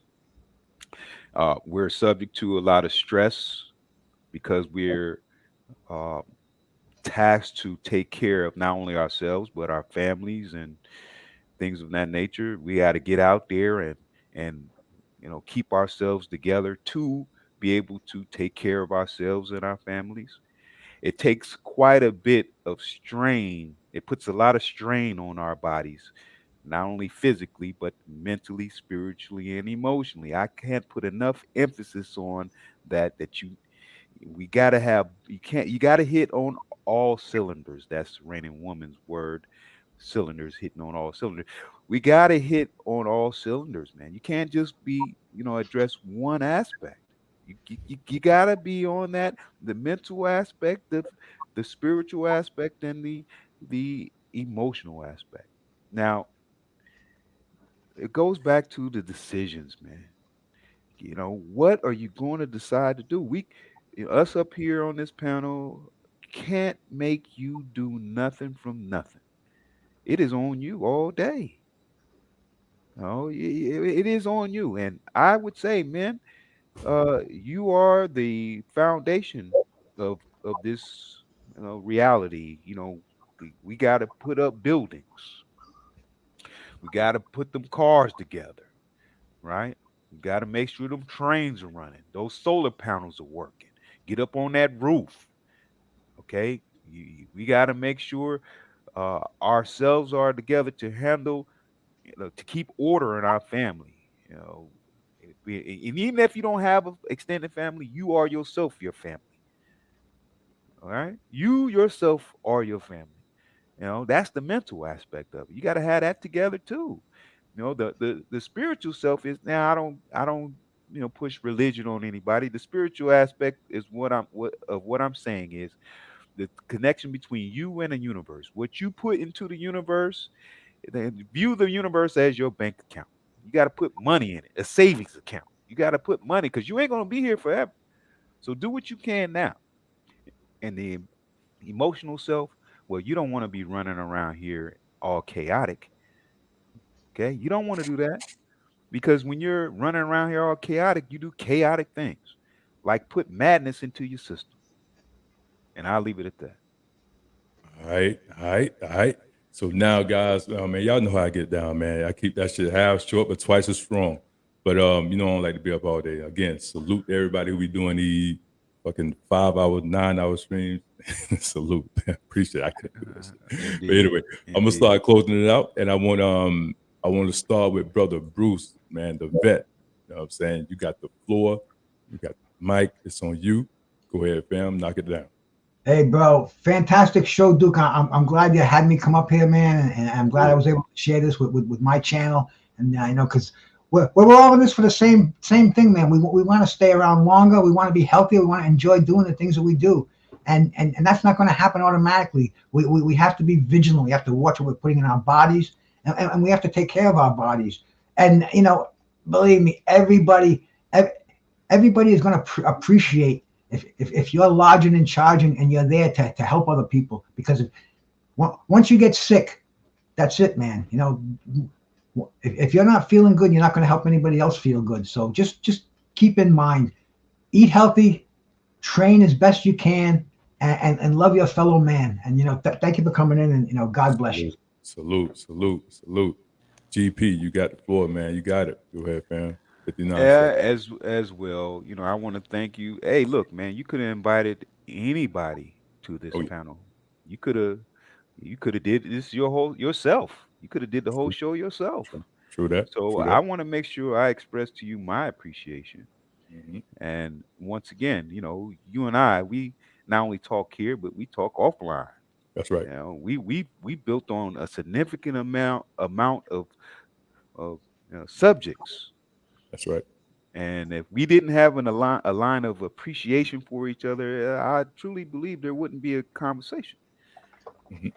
We're subject to a lot of stress because we're uh, tasked to take care of not only ourselves but our families and things of that nature. We got to get out there and keep ourselves together to be able to take care of ourselves and our families. It takes quite a bit of strain. It puts a lot of strain on our bodies, not only physically, but mentally, spiritually, and emotionally. I can't put enough emphasis on that we gotta have you gotta hit on all cylinders. That's Raining Woman's word. Cylinders, hitting on all cylinders. We gotta hit on all cylinders, man. You can't just be, address one aspect. You gotta be on that, the mental aspect, the spiritual aspect, and the emotional aspect. Now, it goes back to the decisions, man. What are you going to decide to do? Us up here on this panel can't make you do nothing from nothing. It is on you all day. Oh, it is on you. And I would say, man, you are the foundation of this, reality. We got to put up buildings. We got to put them cars together, right? We got to make sure them trains are running. Those solar panels are working. Get up on that roof, okay? We got to make sure ourselves are together to handle, to keep order in our family. You know, and even if you don't have an extended family, you are yourself your family. All right, you yourself are your family. That's the mental aspect of it. You got to have that together too. The spiritual self is now. I don't push religion on anybody. The spiritual aspect is what I'm saying is the connection between you and the universe. What you put into the universe, then view the universe as your bank account. You got to put money in it, a savings account. You got to put money because you ain't gonna be here forever. So do what you can now. And the emotional self, well, you don't want to be running around here all chaotic. Okay, you don't want to do that because when you're running around here all chaotic, you do chaotic things, like put madness into your system. And I'll leave it at that. All right, all right, all right. So now, guys, man, y'all know how I get down, man. I keep that shit half short, but twice as strong. But I don't like to be up all day. Again, salute to everybody who be doing the fucking 5 hour, 9 hour streams. Salute, man. Appreciate it. I couldn't do this. But Indeed, anyway, I'm gonna indeed. start closing it out, and I want to start with brother Bruce, man, the vet. You know what I'm saying? You got the floor, you got the mic. It's on you. Go ahead, fam. Knock it down. Hey, bro, fantastic show, Duke. I'm glad you had me come up here, man, and I'm glad I was able to share this with my channel. And because we're all in this for the same thing, man. We want to stay around longer. We want to be healthy. We want to enjoy doing the things that we do, and that's not going to happen automatically. We have to be vigilant. We have to watch what we're putting in our bodies, and we have to take care of our bodies. And believe me, everybody is going to appreciate. If you're large and in charge and you're there to help other people, because once you get sick, that's it, man. If you're not feeling good, you're not going to help anybody else feel good. So just keep in mind, eat healthy, train as best you can, and love your fellow man. And thank you for coming in, and God bless you. Salute. GP, you got the floor, man. You got it. Go ahead, fam. 59 Yeah, seconds. as well. I want to thank you. Hey, look, man, you could have invited anybody to this Oh, yeah. panel. You could have did this yourself. You could have did the whole show yourself. True that. So True I that. want to make sure I express to you my appreciation. Hmm. And once again, you and I, we not only talk here, but we talk offline. That's right. We built on a significant amount of subjects. That's right. And if we didn't have a line of appreciation for each other, I truly believe there wouldn't be a conversation. Hmm.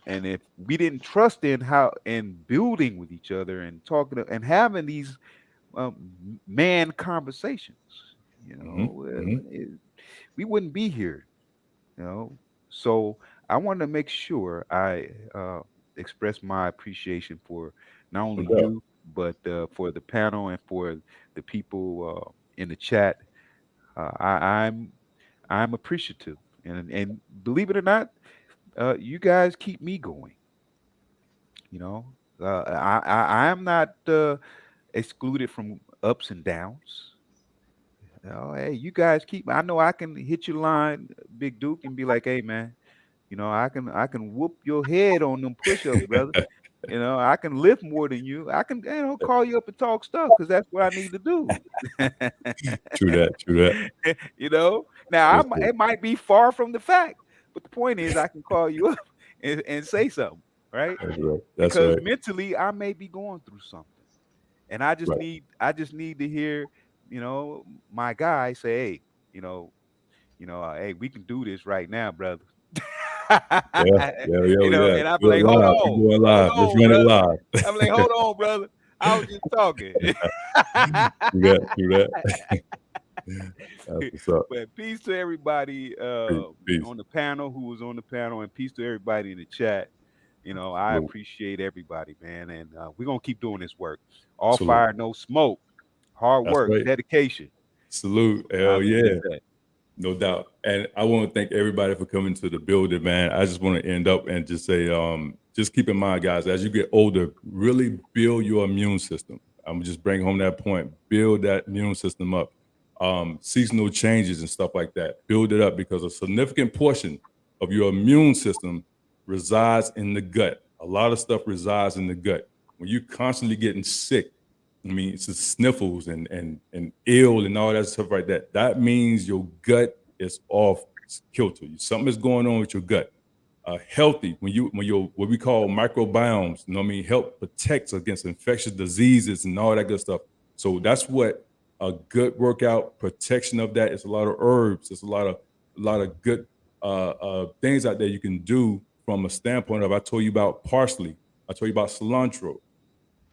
And if we didn't trust in building with each other and talking and having these man conversations, Hmm. Hmm. we wouldn't be here. You know, so I wanted to make sure I express my appreciation for not No only doubt. you but for the panel and for the people in the chat. I'm appreciative, and believe it or not, you guys keep me going. You know, I am not excluded from ups and downs. Hey, you guys keep. I know I can hit your line, Big Duke, and be like, "Hey, man, I can whoop your head on them push-ups, brother. I can lift more than you. I can, call you up and talk stuff because that's what I need to do. True that. True that. Now That's good. it might be far from the fact, but the point is, I can call you up and say something, right? That's right. That's Because right. mentally, I may be going through something, and Right. I just need to hear, my guy say, hey, hey, we can do this right now, brother. Yeah. Yeah. Yeah. Yeah. And I'll be Do it like, hold live. We on, going hold live. Let's on, run it brother. I'm like, live. hold on, brother. I was just talking. Do that. Do that. That's what's up. But peace to everybody Peace. Peace. on the panel who was on the panel, and peace to everybody in the chat. I Salute. appreciate everybody, man, and we're gonna keep doing this work. All Salute. fire, no smoke. Hard That's work, right. dedication. Salute. I'll Hell leave it yeah. at that. No doubt. And I want to thank everybody for coming to the building, man. I just want to end up and just say, just keep in mind, guys, as you get older, really build your immune system. I'm just bring home that point. Build that immune system up. Seasonal changes and stuff like that. Build it up because a significant portion of your immune system resides in the gut. A lot of stuff resides in the gut. When you're constantly getting sick, I mean, it's the sniffles and ill and all that stuff like that. That means your gut is off kilter. Something is going on with your gut. healthy, when your what we call microbiomes, you know what I mean, help protects against infectious diseases and all that good stuff. So that's what a good workout protection of that is. A lot of herbs. There's a lot of good things out there you can do from a standpoint of. I told you about parsley. I told you about cilantro.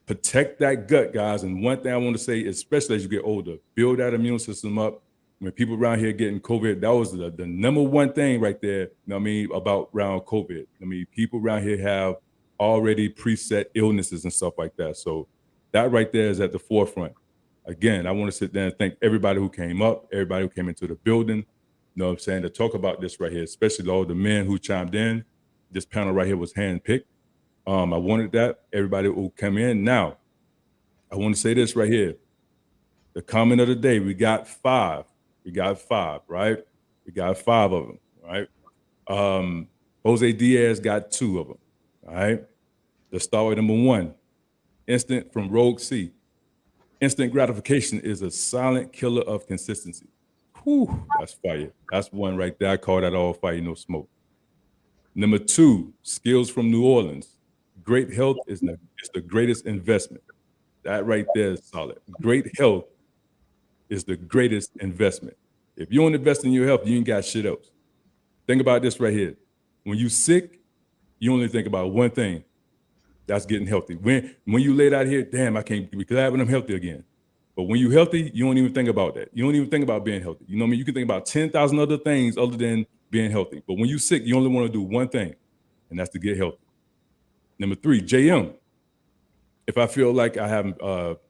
Protect that gut, guys. And one thing I want to say, especially as you get older, build that immune system up. When people around here getting COVID, that was the number one thing right there, you know what I mean, about around COVID. I mean, people around here have already preset illnesses and stuff like that. So that right there is at the forefront. Again, I want to sit there and thank everybody who came up, everybody who came into the building, you know what I'm saying, to talk about this right here, especially all the men who chimed in. This panel right here was handpicked. I wanted that, everybody who came in. Now, I want to say this right here. The comment of the day, we got five. We got five, right? We got five of them, right? Jose Diaz got two of them, all right? Let's start with number one. Instant from Rogue C. Instant gratification is a silent killer of consistency. Whew, that's fire. That's one right there. I call that all fire, no smoke. Number two, skills from New Orleans. Great health is the greatest investment. That right there is solid. Great health is the greatest investment. If you don't invest in your health, you ain't got shit else. Think about this right here. When you sick, you only think about one thing. That's getting healthy. When you laid out here, damn, I can't be glad when I'm healthy again. But when you're healthy, you don't even think about that. You don't even think about being healthy. You know what I mean? You can think about 10,000 other things other than being healthy. But when you're sick, you only want to do one thing, and that's to get healthy. Number three, JM. If I feel like I have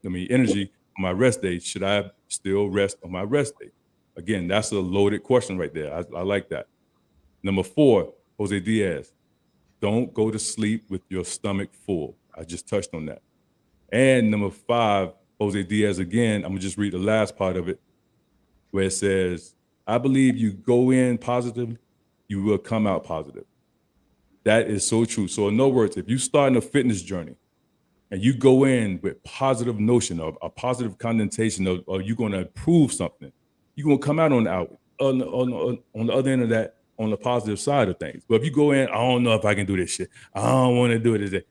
energy on my rest day, should I still rest on my rest day? Again, that's a loaded question right there. I like that. Number four, Jose Diaz. Don't go to sleep with your stomach full. I just touched on that. And number five, Jose Diaz again, I'm gonna just read the last part of it, where it says, I believe you go in positive, you will come out positive. That is so true. So in other words, if you start in a fitness journey and you go in with positive notion of a positive connotation of you're gonna improve something, you're gonna come out on the other end of that on the positive side of things. But if you go in, I don't know if I can do this shit. I don't want to do it.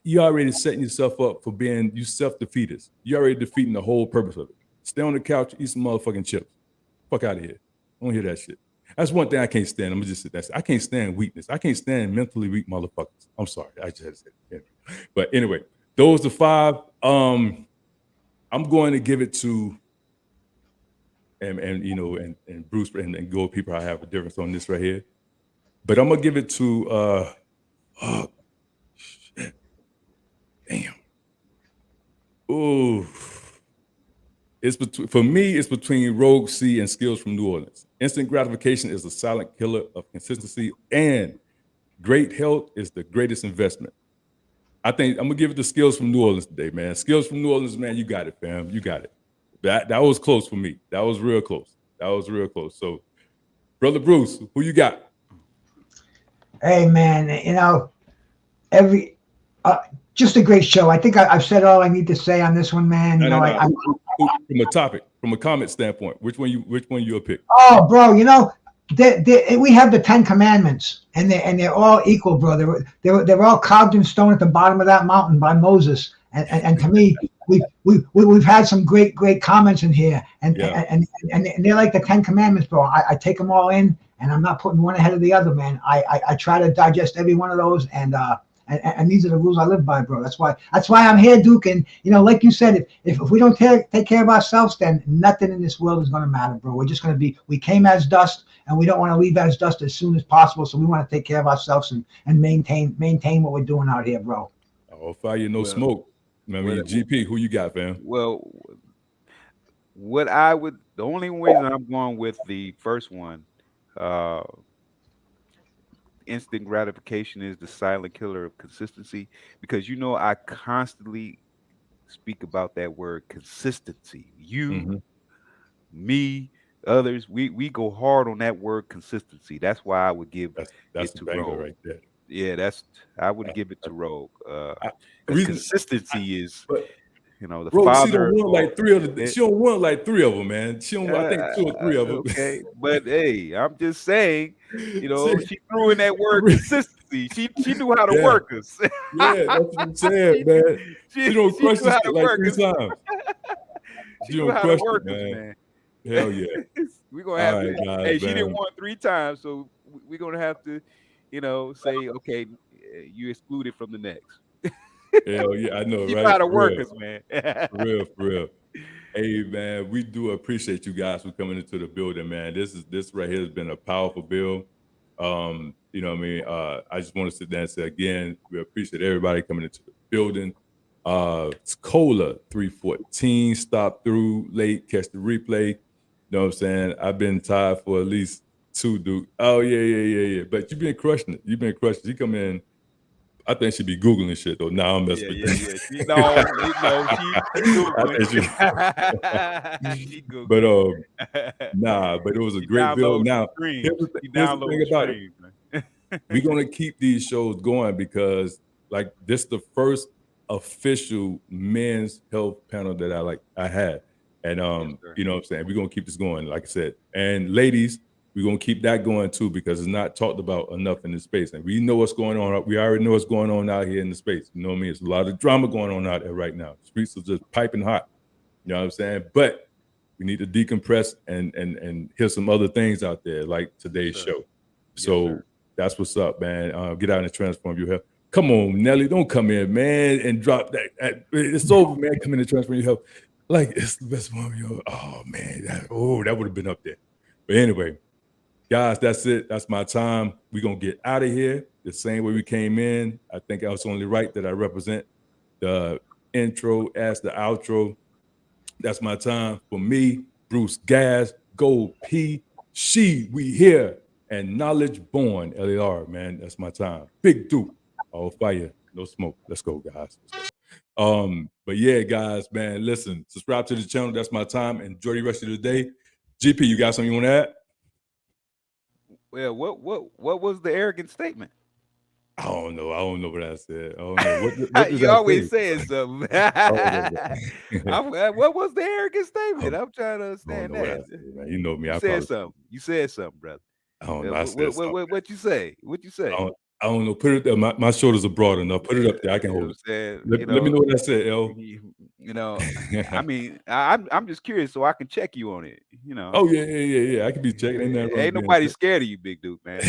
You already setting yourself up for being you self-defeaters. You already defeating the whole purpose of it. Stay on the couch, eat some motherfucking chips. Fuck out of here. I don't hear that shit. That's one thing I can't stand. I'm gonna just sit there. I can't stand weakness. I can't stand mentally weak motherfuckers. I'm sorry. I just said it. But anyway, those are five. I'm going to give it to and Bruce and Gold People. I have a difference on this right here, but I'm gonna give it to shit. Damn. Ooh. For me, it's between Rogue C and Skills from New Orleans. Instant gratification is a silent killer of consistency, and great health is the greatest investment. I think I'm gonna give it to Skills from New Orleans today, man. Skills from New Orleans, man, you got it, fam. You got it. That was close for me. That was real close. So, Brother Bruce, who you got? Hey, man, just a great show. I think I've said all I need to say on this one, man. From a comment standpoint, which one you'll pick? Oh, bro, we have the 10 Commandments, and they're all equal, bro. They're all carved in stone at the bottom of that mountain by Moses. And to me, we've had some great comments in here, and they're like the 10 Commandments, bro. I take them all in, and I'm not putting one ahead of the other, man. I try to digest every one of those, and these are the rules I live by, bro. That's why I'm here, Duke. And like you said, if we don't take care of ourselves, then nothing in this world is going to matter, bro. We're just going to be. We came as dust, and we don't want to leave as dust as soon as possible. So we want to take care of ourselves and maintain what we're doing out here, bro. Oh, fire, no smoke. I mean, GP, who you got, fam? Well, the only reason I'm going with the first one, instant gratification is the silent killer of consistency, because I constantly speak about that word consistency. Me, others, we go hard on that word consistency. That's why I would give that's it to banger Rogue. right there. Yeah, I would give it to Rogue. Consistency is. You know, the Rose, she father don't want or like three of the. it, She don't want like three of them, man. She don't. I think two or three of them. okay, but hey, I'm just saying, you know, she, she threw in that word consistency. She knew how to yeah, work us. yeah, that's what I'm saying, man. She don't She crush knew this how shit to like work three us. times. She She knew don't how to crush it, work us, man. man. Hell yeah. We're gonna All have right, to. guys, Hey, she didn't man. want 3 times, so we're gonna have to, say, okay, you excluded from the next. Hell yeah, I know, She right? know how to For work real, us, man. for real, for real. Hey, man, we do appreciate you guys for coming into the building, man. This right here has been a powerful bill. You know what I mean? I just want to sit down and say again, we appreciate everybody coming into the building. It's Cola 314, stop through late, catch the replay. You know what I'm saying? I've been tired for at least 2, dude. Oh, yeah. But you've been crushing it. You've been crushing it. You come in. I think she'd be Googling shit though. Now I'm messing with you. She she I googling. think She but googling. nah, but it was a She great bill. downloading the Now, streams. She here's the downloading thing the about it. streams, man. We're gonna keep these shows going because like this the first official men's health panel that I had. And Yes, sir. you know what I'm saying? We're gonna keep this going, like I said. And ladies, we're gonna keep that going too because it's not talked about enough in this space. And we know what's going on. We already know what's going on out here in the space. You know what I mean? It's a lot of drama going on out there right now. The streets are just piping hot. You know what I'm saying? But we need to decompress and hear some other things out there, like today's Yes, show. Yes, So sir. that's what's up, man. Get out and transform your health. Come on, Nelly, don't come in, man, and drop that. It's over, man. Come in and transform your health. Like it's the best one of your. Oh man, that would have been up there. But anyway, guys, that's it. That's my time. We're gonna get out of here the same way we came in. I think it's only right that I represent the intro as the outro. That's my time. For me, BruceGas, Gold P, we here, and Knowledge Born, LAR, man. That's my time. Big Duke, all fire, no smoke. Let's go, guys. Let's go. But yeah, guys, man, listen, subscribe to the channel. That's my time. Enjoy the rest of the day. GP, you got something you want to add? Well, what was the arrogant statement? I don't know what I said. I don't know. What did You I always say? saying something. I don't know. What was the arrogant statement? I'm trying to I don't understand know what I that. said, man. You know me. You I said probably something. You said something, brother. I don't know. I said something. What you say? What you say? I don't know. Put it there. My shoulders are broad enough. Put it up there. I can You know what hold I'm it. saying? Let me know what I said, L. You know, I mean, I'm just curious so I can check you on it. You know, Oh yeah. I can be checking. Ain't nothing wrong ain't with being nobody checked. scared of you, Big Duke, man.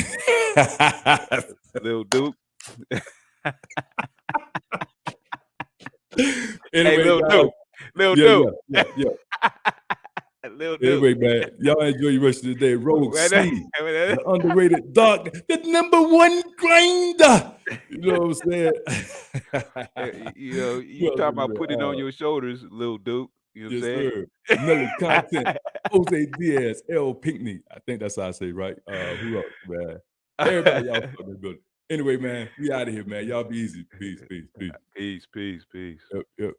Little Duke. Anyway, Hey, Little guys, Duke. Little Duke. yeah. Little Duke. Anyway, man, y'all enjoy your rest of the day. Rogue Wait, C, wait, the underrated dog, the #1 grinder. You know what I'm saying? You Who else talking is about putting it on there? your shoulders, Little Duke. You know what I'm Yes, saying? sir. Nelly Content, Jose Diaz, L. Pinckney. I think that's how I say it, right? Who else, man? Everybody, y'all fucking in the building. Anyway, man, we out of here, man. Y'all be easy. Peace. Peace. Yep.